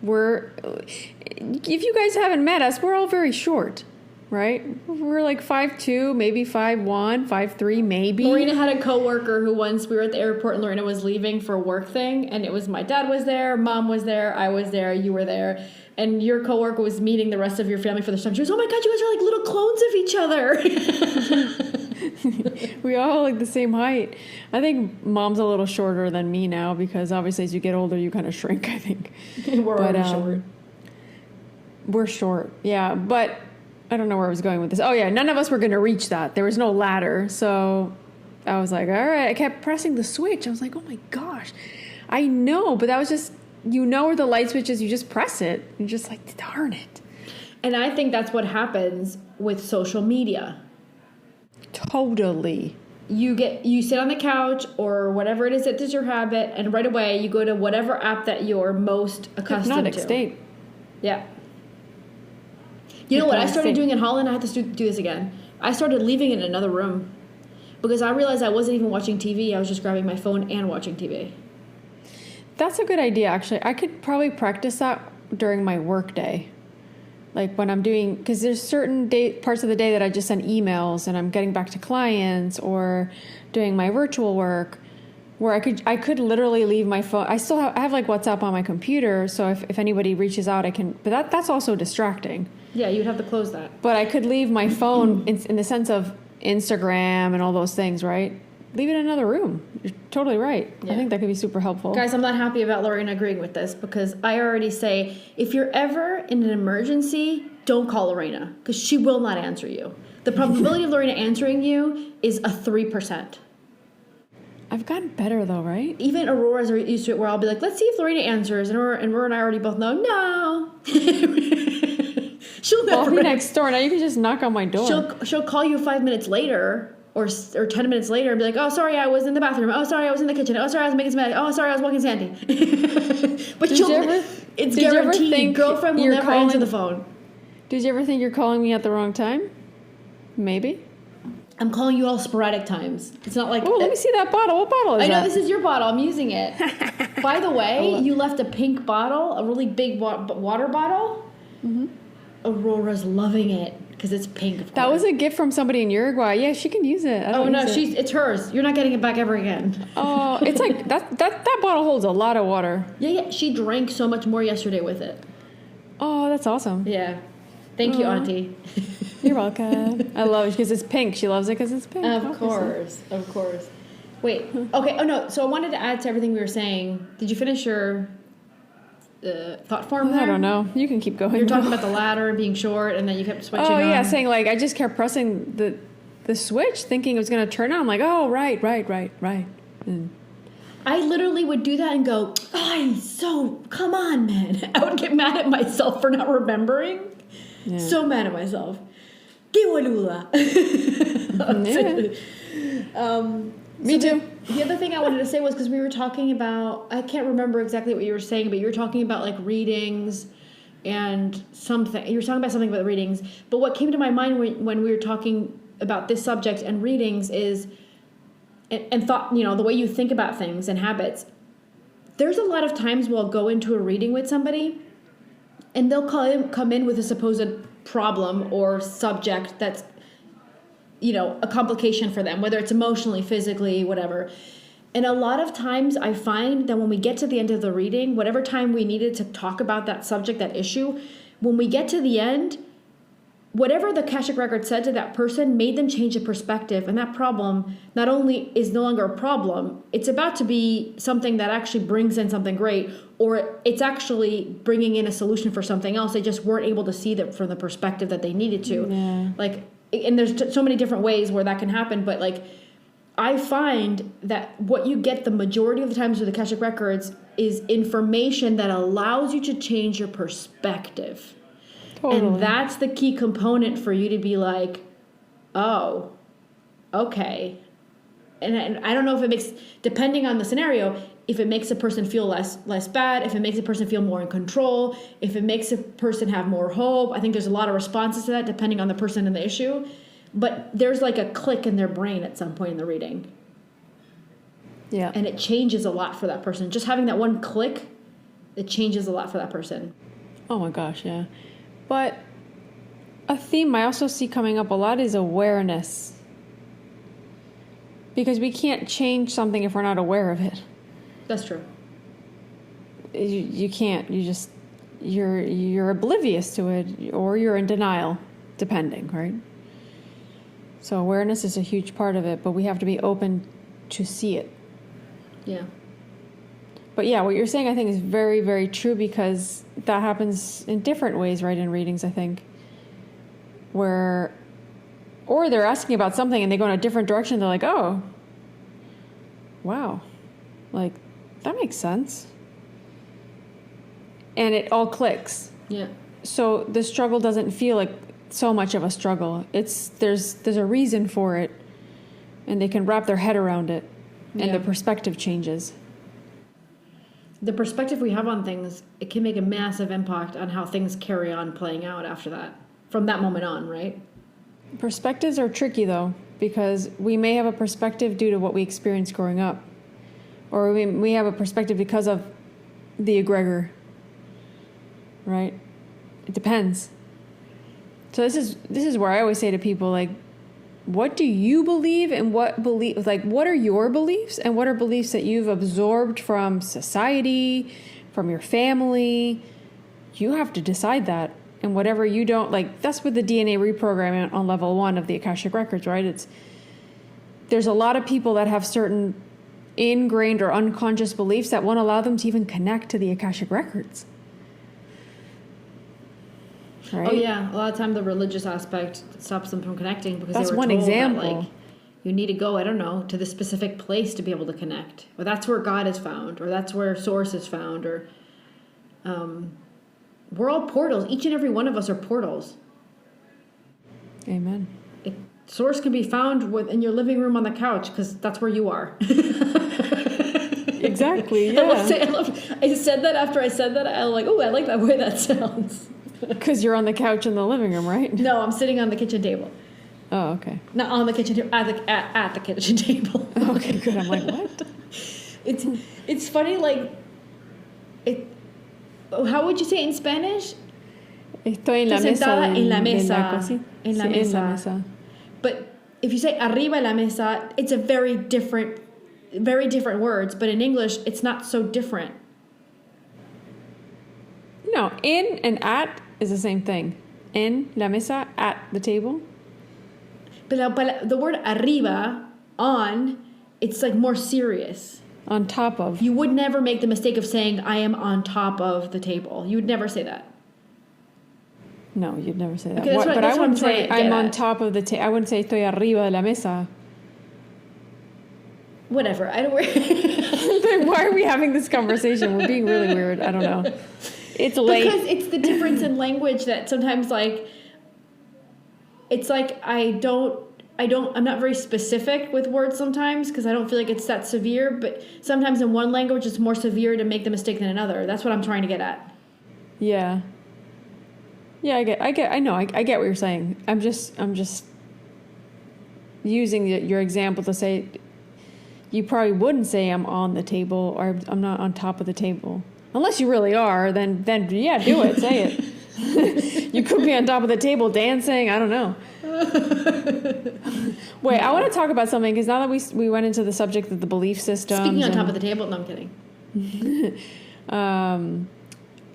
If you guys haven't met us, we're all very short, right? We're like 5'2", maybe 5'1", 5'3", maybe. Lorena had a coworker who once we were at the airport and Lorena was leaving for a work thing, and it was my dad was there, mom was there, I was there, you were there. And your coworker was meeting the rest of your family for the first time. She was, oh my God, you guys are like little clones of each other. We all like the same height. I think mom's a little shorter than me now because obviously as you get older, you kind of shrink, I think. We're already short. We're short, yeah. But I don't know where I was going with this. Oh, yeah, none of us were going to reach that. There was no ladder. So I was like, all right. I kept pressing the switch. I was like, oh my gosh. I know, but that was just... You know where the light switch is, you just press it. You're just like, darn it. And I think that's what happens with social media. Totally. You sit on the couch or whatever it is that is your habit, and right away you go to whatever app that you're most accustomed Hypnotic to. state. Yeah. You know what I started doing in Holland? I have to do this again. I started leaving it in another room because I realized I wasn't even watching TV. I was just grabbing my phone and watching TV. That's a good idea, actually. I could probably practice that during my work day. Like when I'm doing, because there's certain parts of the day that I just send emails and I'm getting back to clients or doing my virtual work where I could literally leave my phone. I have like WhatsApp on my computer. So if anybody reaches out, I can, but that's also distracting. Yeah, you'd have to close that. But I could leave my phone in the sense of Instagram and all those things, right? Leave it in another room. You're totally right. Yeah. I think that could be super helpful. Guys, I'm not happy about Lorena agreeing with this because I already say, if you're ever in an emergency, don't call Lorena because she will not answer you. The probability of Lorena answering you is a 3%. I've gotten better though, right? Even Aurora's used to it where I'll be like, let's see if Lorena answers. And Aurora and I already both know, no. She'll never. I'll be next door. Now you can just knock on my door. She'll call you 5 minutes later or 10 minutes later and be like, oh, sorry, I was in the bathroom. Oh, sorry, I was in the kitchen. Oh, sorry, I was making some eggs. Oh, sorry, I was walking Sandy. But it's guaranteed. Girlfriend will never answer the phone. Did you ever think you're calling me at the wrong time? Maybe. I'm calling you all sporadic times. It's not like... Oh, let me see that bottle. What bottle is that? I know, this is your bottle. I'm using it. By the way, you left a pink bottle, a really big water bottle. Mm-hmm. Aurora's loving it because it's pink. That was a gift from somebody in Uruguay. Yeah, she can use it. It's hers. You're not getting it back ever again. Oh, it's like that bottle holds a lot of water. Yeah. She drank so much more yesterday with it. Oh, that's awesome. Yeah. Thank you, Auntie. You're welcome. I love it because it's pink. She loves it because it's pink. Of course. Wait. Okay. Oh, no. So I wanted to add to everything we were saying. Did you finish your thought form there? I don't know. You can keep going. You're talking about the ladder being short, and then you kept switching on. Oh, yeah. Saying, like, I just kept pressing the switch, thinking it was going to turn on. I'm like, oh, right. And I literally would do that and go, come on, man. I would get mad at myself for not remembering. Yeah. So mad at myself. Que boluda. Me too. The other thing I wanted to say was because we were talking about, I can't remember exactly what you were saying, but you were talking about like readings and something, you were talking about something about readings, but what came to my mind when we were talking about this subject and readings is, and thought, you know, the way you think about things and habits, there's a lot of times we'll go into a reading with somebody and they'll come in with a supposed problem or subject that's, you know, a complication for them, whether it's emotionally, physically, whatever. And a lot of times I find that when we get to the end of the reading, whatever time we needed to talk about that subject, that issue, when we get to the end, whatever the Akashic record said to that person made them change the perspective. And that problem not only is no longer a problem, it's about to be something that actually brings in something great, or it's actually bringing in a solution for something else. They just weren't able to see that from the perspective that they needed to. Yeah. Like, and there's so many different ways where that can happen, but like, I find that what you get the majority of the times with the Akashic records is information that allows you to change your perspective. Totally. And that's the key component for you to be like, oh, okay. And I don't know if it makes, depending on the scenario, if it makes a person feel less bad, if it makes a person feel more in control, if it makes a person have more hope. I think there's a lot of responses to that depending on the person and the issue. But there's like a click in their brain at some point in the reading. Yeah. And it changes a lot for that person. Just having that one click, it changes a lot for that person. Oh my gosh, yeah. But a theme I also see coming up a lot is awareness. Because we can't change something if we're not aware of it. That's true. You can't. You're oblivious to it, or you're in denial, depending, right? So awareness is a huge part of it, but we have to be open to see it. Yeah. But yeah, what you're saying I think is very, very true, because that happens in different ways, right, in readings, I think. Or they're asking about something and they go in a different direction. They're like, oh, wow. Like, that makes sense. And it all clicks. Yeah. So the struggle doesn't feel like so much of a struggle. There's a reason for it, and they can wrap their head around it, and the perspective changes. The perspective we have on things, it can make a massive impact on how things carry on playing out after that, from that moment on, right? Perspectives are tricky, though, because we may have a perspective due to what we experienced growing up, or we have a perspective because of the egregor, right? It depends. So this is where I always say to people, like, what do you believe, and what are your beliefs, and what are beliefs that you've absorbed from society, from your family? You have to decide that. And whatever you don't like, that's with the DNA reprogramming on level 1 of the Akashic records, right? There's a lot of people that have certain ingrained or unconscious beliefs that won't allow them to even connect to the Akashic records. Right? Oh yeah, a lot of time the religious aspect stops them from connecting because that's they were one told example. That, like, you need to go, I don't know, to this specific place to be able to connect, or that's where God is found, or that's where Source is found, or we're all portals. Each and every one of us are portals. Amen. Source can be found in your living room on the couch because that's where you are. Exactly. Yeah. I said that after I said that. I was like, oh, I like that way that sounds. Because you're on the couch in the living room, right? No, I'm sitting on the kitchen table. Oh, okay. Not on the kitchen table, at the kitchen table. Okay, good. I'm like, what? It's funny, like, how would you say it in Spanish? Estoy en la mesa. En la mesa. En la mesa. But if you say arriba la mesa, it's a very different words. But in English, it's not so different. No, in and at is the same thing. En la mesa, at the table. But the word arriba, on, it's like more serious. On top of. You would never make the mistake of saying, I am on top of the table. You would never say that. No, you'd never say that. Okay, But I wouldn't say I'm on at. top of the table. I wouldn't say estoy arriba de la mesa. Whatever. I don't. Why are we having this conversation? We're being really weird. I don't know. It's late. Because it's the difference in language that sometimes, like, it's like I'm not very specific with words sometimes because I don't feel like it's that severe, but sometimes in one language it's more severe to make the mistake than another. That's what I'm trying to get at. Yeah. Yeah, I get what you're saying. I'm just using your example to say you probably wouldn't say I'm on the table or I'm not on top of the table. Unless you really are, then yeah, do it, say it. You could be on top of the table dancing, I don't know. Wait, I want to talk about something because now that we went into the subject of the belief systems. Speaking on top of the table, no, I'm kidding.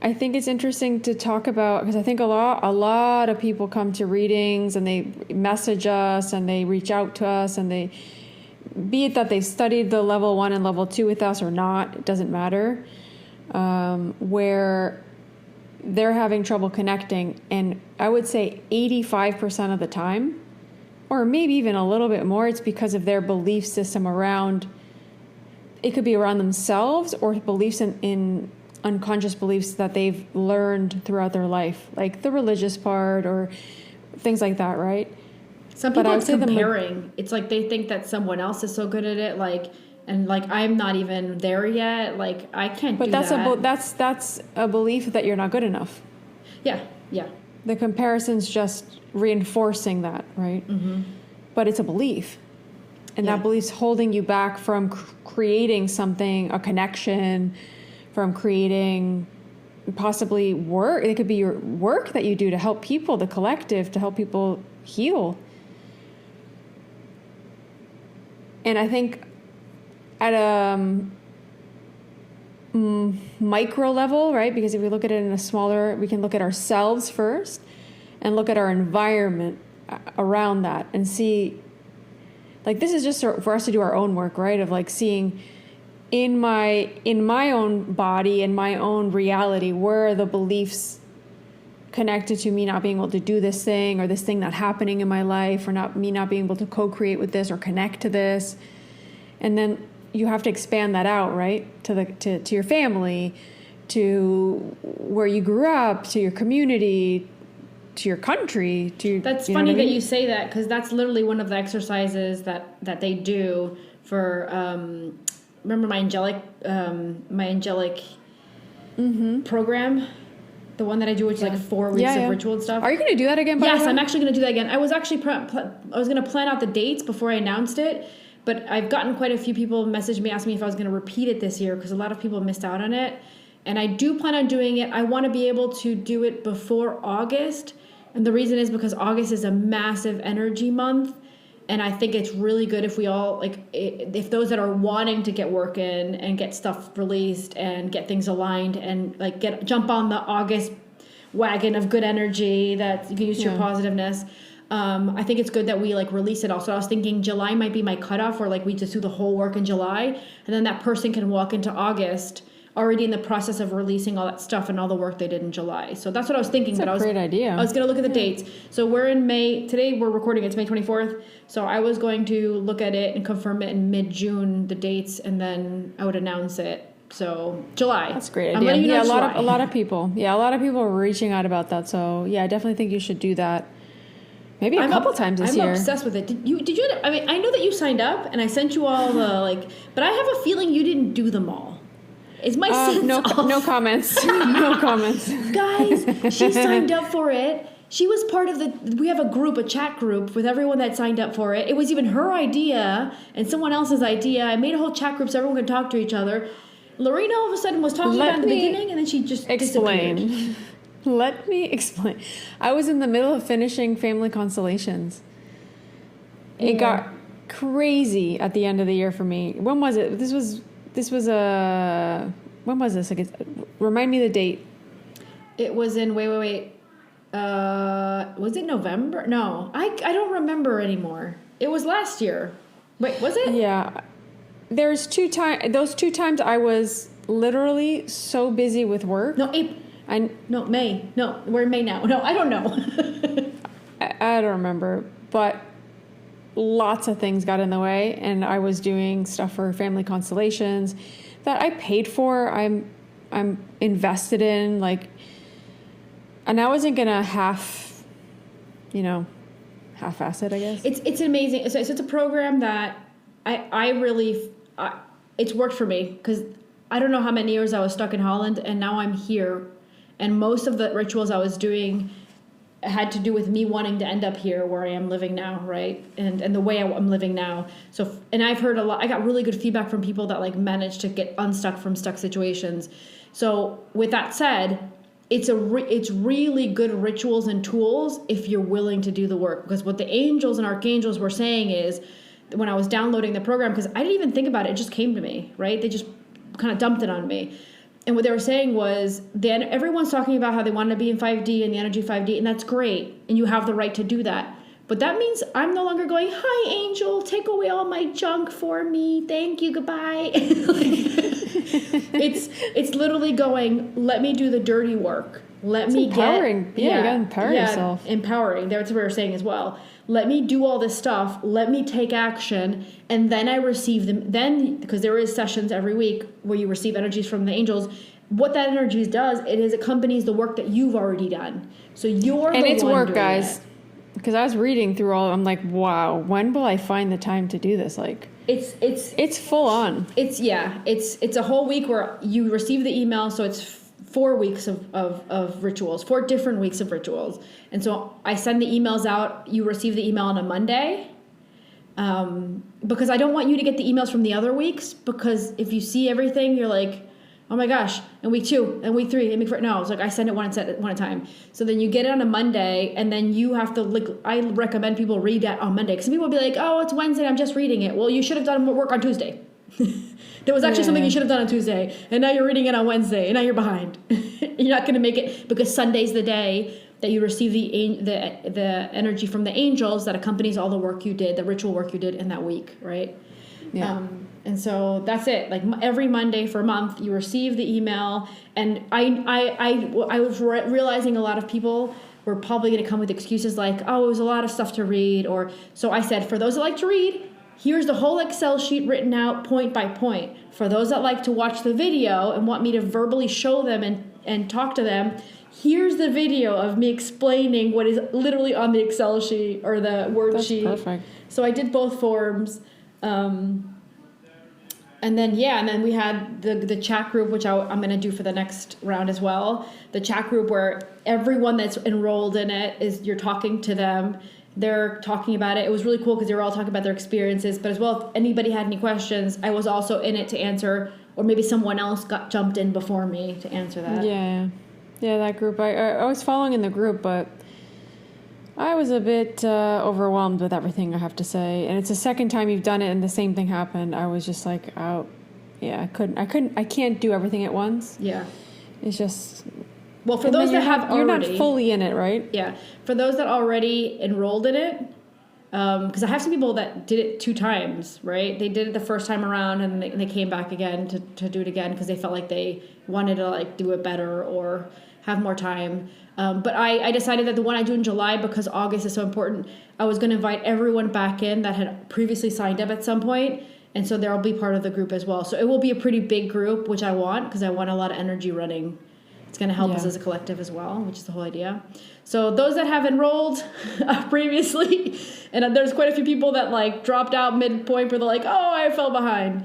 I think it's interesting to talk about because I think a lot of people come to readings and they message us and they reach out to us and they, be it that they studied the level 1 and level 2 with us or not, it doesn't matter, where they're having trouble connecting. And I would say 85% of the time, or maybe even a little bit more, it's because of their belief system around, it could be around themselves or beliefs in unconscious beliefs that they've learned throughout their life, like the religious part or things like that, right? Some people it's comparing. It's like they think that someone else is so good at it, and I'm not even there yet. Like I can't. But that's a belief that you're not good enough. Yeah. The comparison's just reinforcing that, right? Mm-hmm. But it's a belief, and that belief's holding you back from creating something, a connection, from creating possibly work. It could be your work that you do to help people, the collective, to help people heal. And I think at a micro level, right? Because if we look at it in a smaller, we can look at ourselves first and look at our environment around that and see, like, this is just for us to do our own work, right? Of like seeing in my own body, in my own reality, where are the beliefs connected to me not being able to do this thing or this thing not happening in my life or not being able to co-create with this or connect to this. And then you have to expand that out, right? To your family, to where you grew up, to your community, to your country. That's funny that you say that, because that's literally one of the exercises that they do for remember my angelic program, the one that I do, which is like 4 weeks of ritual and stuff. Are you going to do that again? Yes, I'm actually going to do that again. I was actually I was going to plan out the dates before I announced it, but I've gotten quite a few people message me asking me if I was going to repeat it this year because a lot of people missed out on it, and I do plan on doing it. I want to be able to do it before August, and the reason is because August is a massive energy month. And I think it's really good if we all, if those that are wanting to get work in and get stuff released and get things aligned and jump on the August wagon of good energy that you can use your positiveness. I think it's good that we release it all. So I was thinking July might be my cutoff, where we just do the whole work in July, and then that person can walk into August already in the process of releasing all that stuff and all the work they did in July. So that's what I was thinking. That's a great idea. I was going to look at the dates. So we're in May. Today we're recording. It's May 24th. So I was going to look at it and confirm it in mid-June, the dates, and then I would announce it. So July. That's a great idea. You know, a lot of people. Yeah, a lot of people are reaching out about that. So yeah, I definitely think you should do that. Maybe a couple times this year. I'm obsessed with it. Did you? I mean, I know that you signed up, and I sent you all the but I have a feeling you didn't do them all. Is my sense off? No comments. No comments. Guys, she signed up for it. She was part of we have a chat group with everyone that signed up for it. It was even her idea and someone else's idea. I made a whole chat group so everyone could talk to each other. Lorena all of a sudden was talking about in the beginning, and then she just disappeared. Let me explain. I was in the middle of finishing Family Constellations. It got crazy at the end of the year for me. When was it? This was when was this? Remind me the date. It was in wait. Was it November? No, I don't remember anymore. It was last year. Wait, was it? Yeah. There's those 2 times I was literally so busy with work. No, April. May. No, we're in May now. No, I don't know. I don't remember, but lots of things got in the way, and I was doing stuff for Family Constellations that I paid for. I'm invested in, and I wasn't gonna half-ass it, I guess. It's amazing. So it's a program that I really it's worked for me, because I don't know how many years I was stuck in Holland, and now I'm here, and most of the rituals I was doing had to do with me wanting to end up here where I am living now, right? And the way I'm living now. So, and I've heard a lot, I got really good feedback from people that like managed to get unstuck from stuck situations. So with that said, it's really good rituals and tools if you're willing to do the work. Because what the angels and archangels were saying is, when I was downloading the program, because I didn't even think about it, it just came to me, right? They just kind of dumped it on me. And what they were saying was, then everyone's talking about how they want to be in 5D and the energy 5D, and that's great, and you have the right to do that. But that means I'm no longer going, hi, angel, take away all my junk for me. Thank you, goodbye. It's literally going, let me do the dirty work. Let me empowering. You gotta empower yourself. Empowering. That's what we were saying as well. Let me do all this stuff. Let me take action, and then I receive them. Then, because there is sessions every week where you receive energies from the angels. What that energies does, it accompanies the work that you've already done. So you're and the it's one work, doing guys. it. Because I was reading through all, I'm like, wow, when will I find the time to do this? Like, it's full on. It's a whole week where you receive the email. So it's 4 weeks of rituals, 4 different weeks of rituals. And so I send the emails out. You receive the email on a Monday. Because I don't want you to get the emails from the other weeks, because if you see everything, you're like, oh my gosh, and week 2 and week 3 and week 4. No, it's like I send it one at a time. So then you get it on a Monday, and then you have to, like, I recommend people read that on Monday, because some people will be like, oh, it's Wednesday, I'm just reading it. Well, you should have done work on Tuesday. There was actually something you should have done on Tuesday, and now you're reading it on Wednesday, and now you're behind. You're not going to make it, because Sunday's the day that you receive the energy from the angels that accompanies all the work you did, the ritual work you did in that week, right? Yeah. And so that's it. Like every Monday for a month, you receive the email, and I was realizing a lot of people were probably going to come with excuses like, oh, it was a lot of stuff to read, or so I said, for those that like to read, here's the whole Excel sheet written out point by point. For those that like to watch the video and want me to verbally show them and talk to them, here's the video of me explaining what is literally on the Excel sheet or the word sheet. That's perfect. So I did both forms. And then we had the chat group, which I'm going to do for the next round as well. The chat group where everyone that's enrolled in it you're talking to them. They're talking about it. It was really cool because they were all talking about their experiences. But as well, if anybody had any questions, I was also in it to answer, or maybe someone else jumped in before me to answer that. Yeah, that group. I was following in the group, but I was a bit overwhelmed with everything, I have to say. And it's the second time you've done it and the same thing happened. I was just like, oh, yeah, I can't do everything at once. Yeah. It's just... Well, for those that have already... You're not fully in it, right? Yeah. For those that already enrolled in it, because I have some people that did it 2 times, right? They did it the first time around, and they came back again to do it again because they felt like they wanted to like do it better or have more time. But I decided that the one I do in July, because August is so important, I was going to invite everyone back in that had previously signed up at some point, and so they'll be part of the group as well. So it will be a pretty big group, which I want, because I want a lot of energy running. It's going to help us as a collective as well, which is the whole idea. So those that have enrolled previously, and there's quite a few people that like dropped out midpoint, where they're like, oh, I fell behind.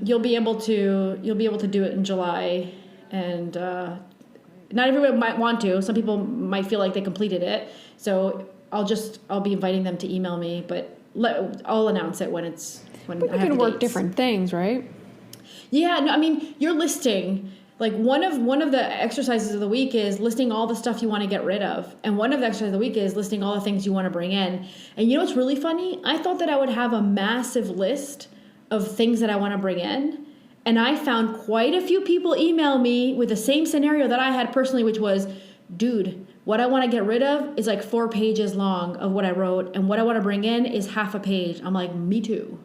You'll be able to do it in July, and not everyone might want to. Some people might feel like they completed it. So I'll be inviting them to email me, but I'll announce it when But you can work different things, right? Yeah, no, I mean, you're listing. Like one of the exercises of the week is listing all the stuff you want to get rid of. And one of the exercises of the week is listing all the things you want to bring in. And you know what's really funny? I thought that I would have a massive list of things that I want to bring in. And I found quite a few people email me with the same scenario that I had personally, which was, dude, what I want to get rid of is like 4 pages long of what I wrote. And what I want to bring in is half a page. I'm like, me too.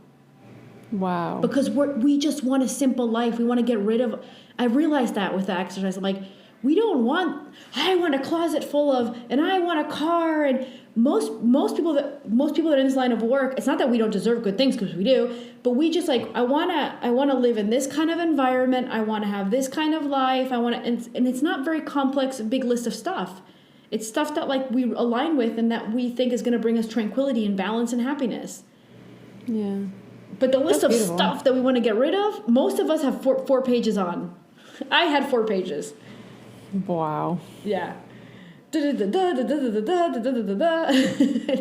Wow. Because we just want a simple life. We want to get rid of... I realized that with the exercise. I'm like, I want a closet full of, and I want a car, and most people that are in this line of work, it's not that we don't deserve good things, because we do, but we just like, I want to live in this kind of environment. I want to have this kind of life. And it's not very complex, big list of stuff. It's stuff that like we align with and that we think is going to bring us tranquility and balance and happiness. Yeah. But the list of stuff that we want to get rid of, most of us have four pages on. I had 4 pages. Wow. Yeah.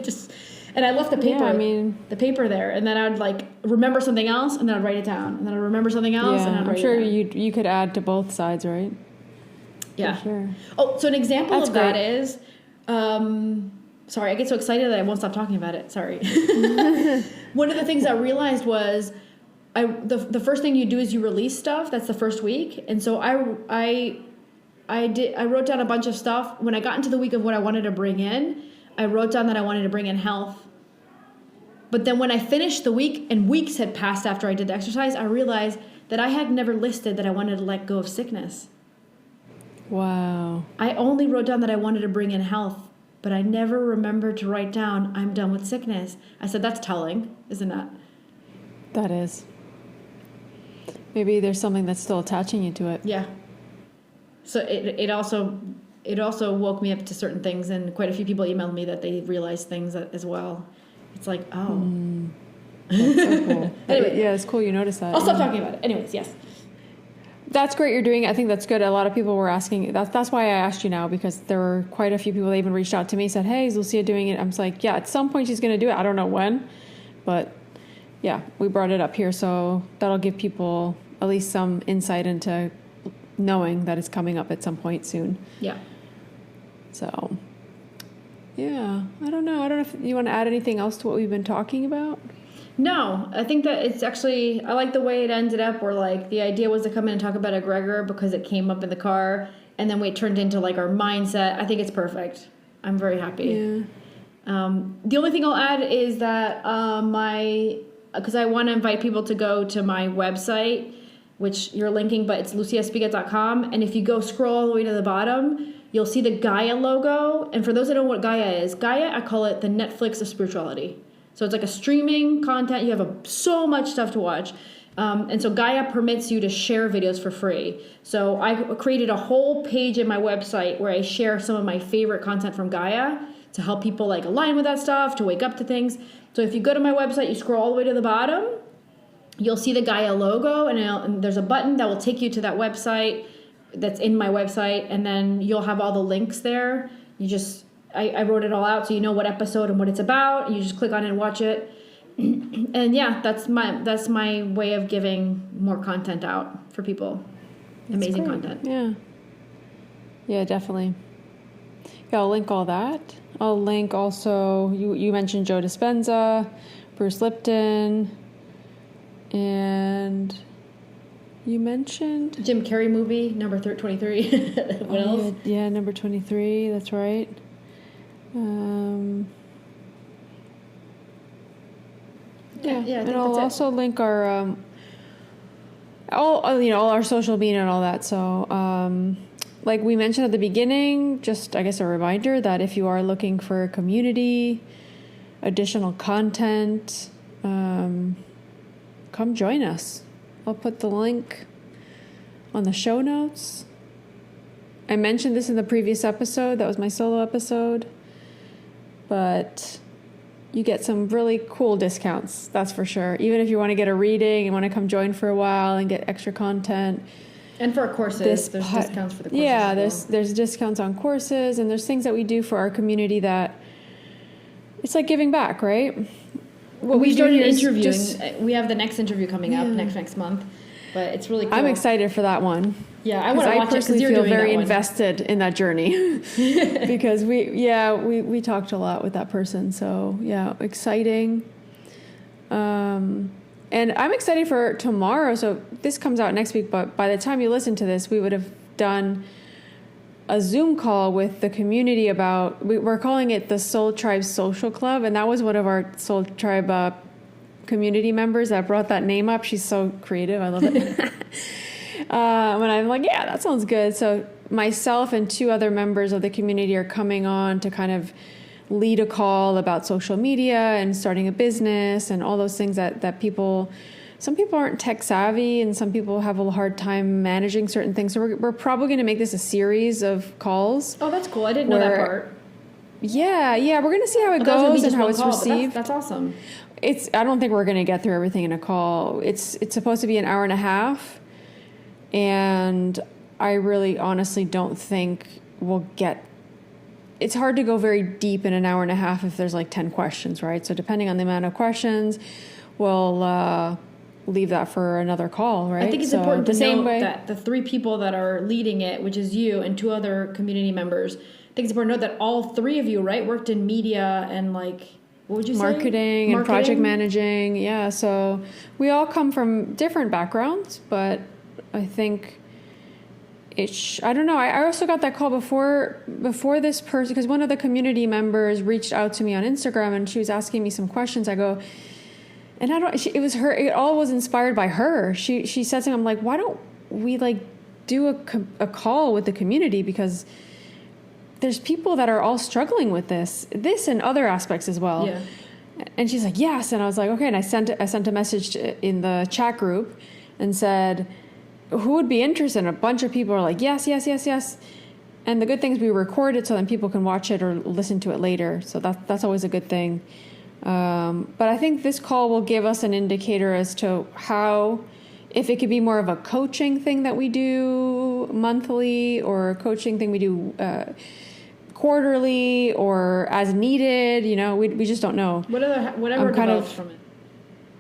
just, and I left the paper. Yeah, the paper there, and then I'd like remember something else, and then I'd write it down, and then I'd remember something else, and I'd write I'm sure it down. you could add to both sides, right? Yeah. For sure. Oh, so an example That's of that great. is, sorry, I get so excited that I won't stop talking about it. Sorry. One of the things I realized was, the first thing you do is you release stuff. That's the first week, and so I wrote down a bunch of stuff. When I got into the week of what I wanted to bring in, I wrote down that I wanted to bring in health. But then when I finished the week and weeks had passed after I did the exercise, I realized that I had never listed that I wanted to let go of sickness. Wow. I only wrote down that I wanted to bring in health, but I never remembered to write down I'm done with sickness. I said, that's telling, isn't it? That is. Maybe there's something that's still attaching you to it. Yeah. So it also woke me up to certain things, and quite a few people emailed me that they realized things as well. It's like, oh. That's so cool. Anyway. Yeah, it's cool you noticed that. I'll stop talking about it. Anyways, yes. That's great you're doing it. I think that's good. A lot of people were asking. That's why I asked you now, because there were quite a few people that even reached out to me, said, hey, is Lucia doing it? I'm just like, yeah, at some point she's going to do it. I don't know when, but yeah, we brought it up here. So that'll give people at least some insight into knowing that it's coming up at some point soon. Yeah. So, yeah, I don't know if you want to add anything else to what we've been talking about. No, I think that it's actually, I like the way it ended up, where like the idea was to come in and talk about egregor because it came up in the car, and then we turned into like our mindset. I think it's perfect. I'm very happy. Yeah. The only thing I'll add is that because I want to invite people to go to my website, which you're linking, but it's luciaspigot.com. And if you go scroll all the way to the bottom, you'll see the Gaia logo. And for those that don't know what Gaia is, Gaia, I call it the Netflix of spirituality. So it's like a streaming content. You have so much stuff to watch. And so Gaia permits you to share videos for free. So I created a whole page in my website where I share some of my favorite content from Gaia to help people like align with that stuff, to wake up to things. So if you go to my website, you scroll all the way to the bottom, you'll see the Gaia logo, and there's a button that will take you to that website that's in my website, and then you'll have all the links there. I wrote it all out so you know what episode and what it's about. You just click on it and watch it. And yeah, that's my way of giving more content out for people. Amazing content. Yeah. Yeah, definitely. Yeah, I'll link all that. I'll link also, you mentioned Joe Dispenza, Bruce Lipton, and you mentioned Jim Carrey movie, number 23. What else? Yeah, number 23, that's right. Yeah, and I'll also link our all our social media and all that. So like we mentioned at the beginning, just I guess a reminder that if you are looking for a community, additional content, come join us. I'll put the link on the show notes. I mentioned this in the previous episode. That was my solo episode. But you get some really cool discounts, that's for sure. Even if you want to get a reading and want to come join for a while and get extra content. And for our courses, there's discounts for the courses. Yeah, there's discounts on courses, and there's things that we do for our community that it's like giving back, right? What we started interviewing. We have the next interview coming up next month, but it's really cool. I'm excited for that one. Yeah, I want to watch it because you're feel doing very that invested in that journey because we talked a lot with that person. So yeah, exciting. And I'm excited for tomorrow. So this comes out next week, but by the time you listen to this, we would have done a Zoom call with the community about, we're calling it the Soul Tribe Social Club. And that was one of our Soul Tribe community members that brought that name up. She's so creative. I love it. When I'm like, yeah, that sounds good. So myself and 2 other members of the community are coming on to kind of lead a call about social media and starting a business and all those things that some people aren't tech savvy and some people have a hard time managing certain things. So we're probably going to make this a series of calls. Oh, that's cool. I didn't know that part. Yeah. We're going to see how it goes and how it's received. That's awesome. I don't think we're going to get through everything in a call. It's supposed to be an hour and a half. And I really honestly don't think we'll get it's hard to go very deep in an hour and a half if there's like 10 questions, right? So depending on the amount of questions, we'll leave that for another call, right? I think it's important to note that the 3 people that are leading it, which is you and 2 other community members, I think it's important to note that all 3 of you, right, worked in media and like, what would you say? Marketing and project managing. Yeah. So we all come from different backgrounds, but I think I don't know. I also got that call before this person, because one of the community members reached out to me on Instagram and she was asking me some questions. I go, and it was her, it all was inspired by her. She said something, I'm like, why don't we like do a call with the community? Because there's people that are all struggling with this and other aspects as well. Yeah. And she's like, yes. And I was like, okay. And I sent a message in the chat group and said, who would be interested? And a bunch of people are like, yes. And the good thing is we record it so then people can watch it or listen to it later. So that's always a good thing. But I think this call will give us an indicator as to if it could be more of a coaching thing that we do monthly, or a coaching thing we do quarterly, or as needed. We just don't know. Whatever develops from it.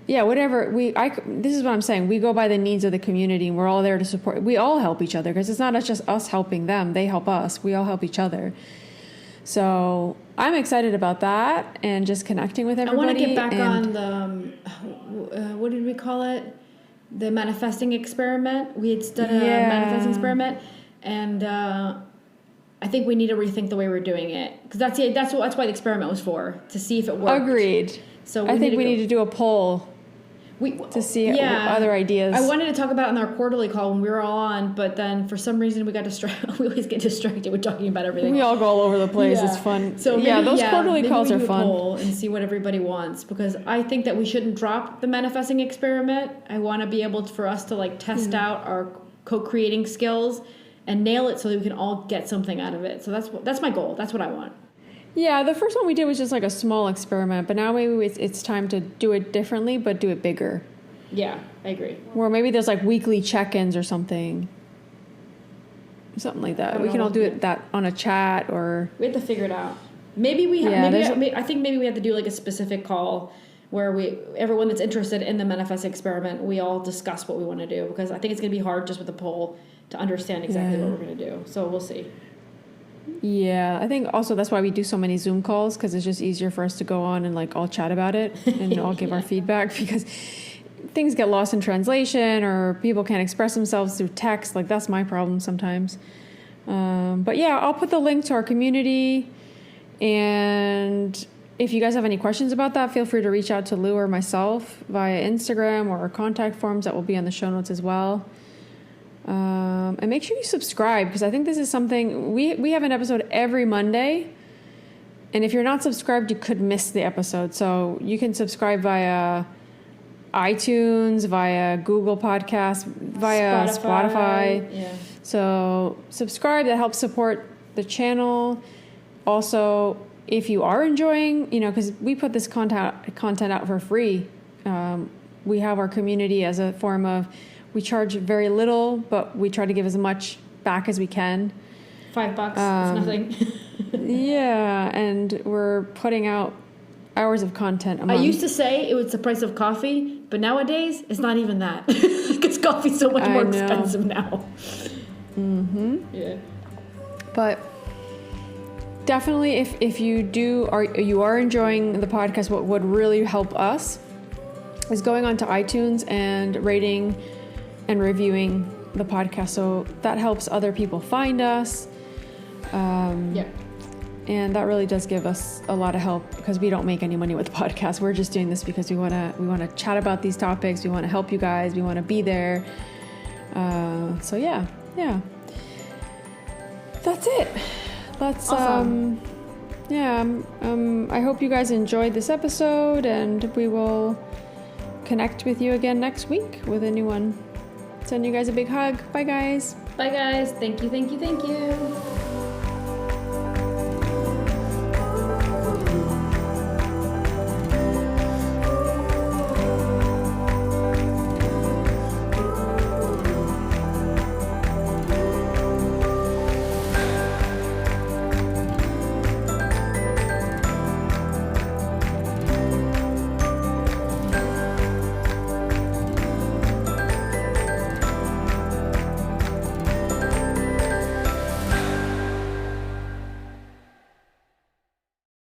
Yeah, whatever. This is what I'm saying. We go by the needs of the community, and we're all there to support. We all help each other, because it's not just us helping them. They help us. We all help each other. So I'm excited about that and just connecting with everybody. I want to get back on the, what did we call it? The manifesting experiment. We had done a manifesting experiment, and I think we need to rethink the way we're doing it, because that's why the experiment was for, to see if it worked. Agreed. So I think we need to do a poll to see other ideas. I wanted to talk about it on our quarterly call when we were all on, but then for some reason we got distracted. We always get distracted with talking about everything. We all go all over the place. Yeah. It's fun. So maybe, those quarterly calls are fun. Poll and see what everybody wants, because I think that we shouldn't drop the manifesting experiment. I want to be able for us to like test out our co-creating skills and nail it so that we can all get something out of it. So that's my goal. That's what I want. Yeah, the first one we did was just like a small experiment, but now maybe it's time to do it differently, but do it bigger. Yeah, I agree. Or maybe there's like weekly check-ins or something like that. We can all do it that on a chat, or we have to figure it out. Maybe I think maybe we have to do like a specific call where everyone that's interested in the manifest experiment, we all discuss what we want to do, because I think it's going to be hard just with the poll to understand exactly what we're going to do. So we'll see. Yeah, I think also that's why we do so many Zoom calls, because it's just easier for us to go on and like all chat about it and all give our feedback, because things get lost in translation or people can't express themselves through text. Like that's my problem sometimes. But yeah, I'll put the link to our community, and if you guys have any questions about that, feel free to reach out to Lou or myself via Instagram or our contact forms that will be on the show notes as well. And make sure you subscribe, because I think this is something we have an episode every Monday, and if you're not subscribed, you could miss the episode. So you can subscribe via iTunes, via Google Podcasts, via Spotify. Yeah. So subscribe. That helps support the channel. Also, if you are enjoying, because we put this content out for free. We have our community as a form of, we charge very little, but we try to give as much back as we can. $5 is nothing. Yeah, and we're putting out hours of content a month. I used to say it was the price of coffee, but nowadays it's not even that, because coffee's so much more expensive now. Mm-hmm. Yeah. But definitely, if you are enjoying the podcast, what would really help us is going onto iTunes and rating and reviewing the podcast, so that helps other people find us. And that really does give us a lot of help, because we don't make any money with the podcast. We're just doing this because we want to chat about these topics. We want to help you guys. We want to be there. So yeah, that's it. That's awesome. I hope you guys enjoyed this episode, and we will connect with you again next week with a new one. Send you guys a big hug. Bye, guys. Bye, guys. Thank you.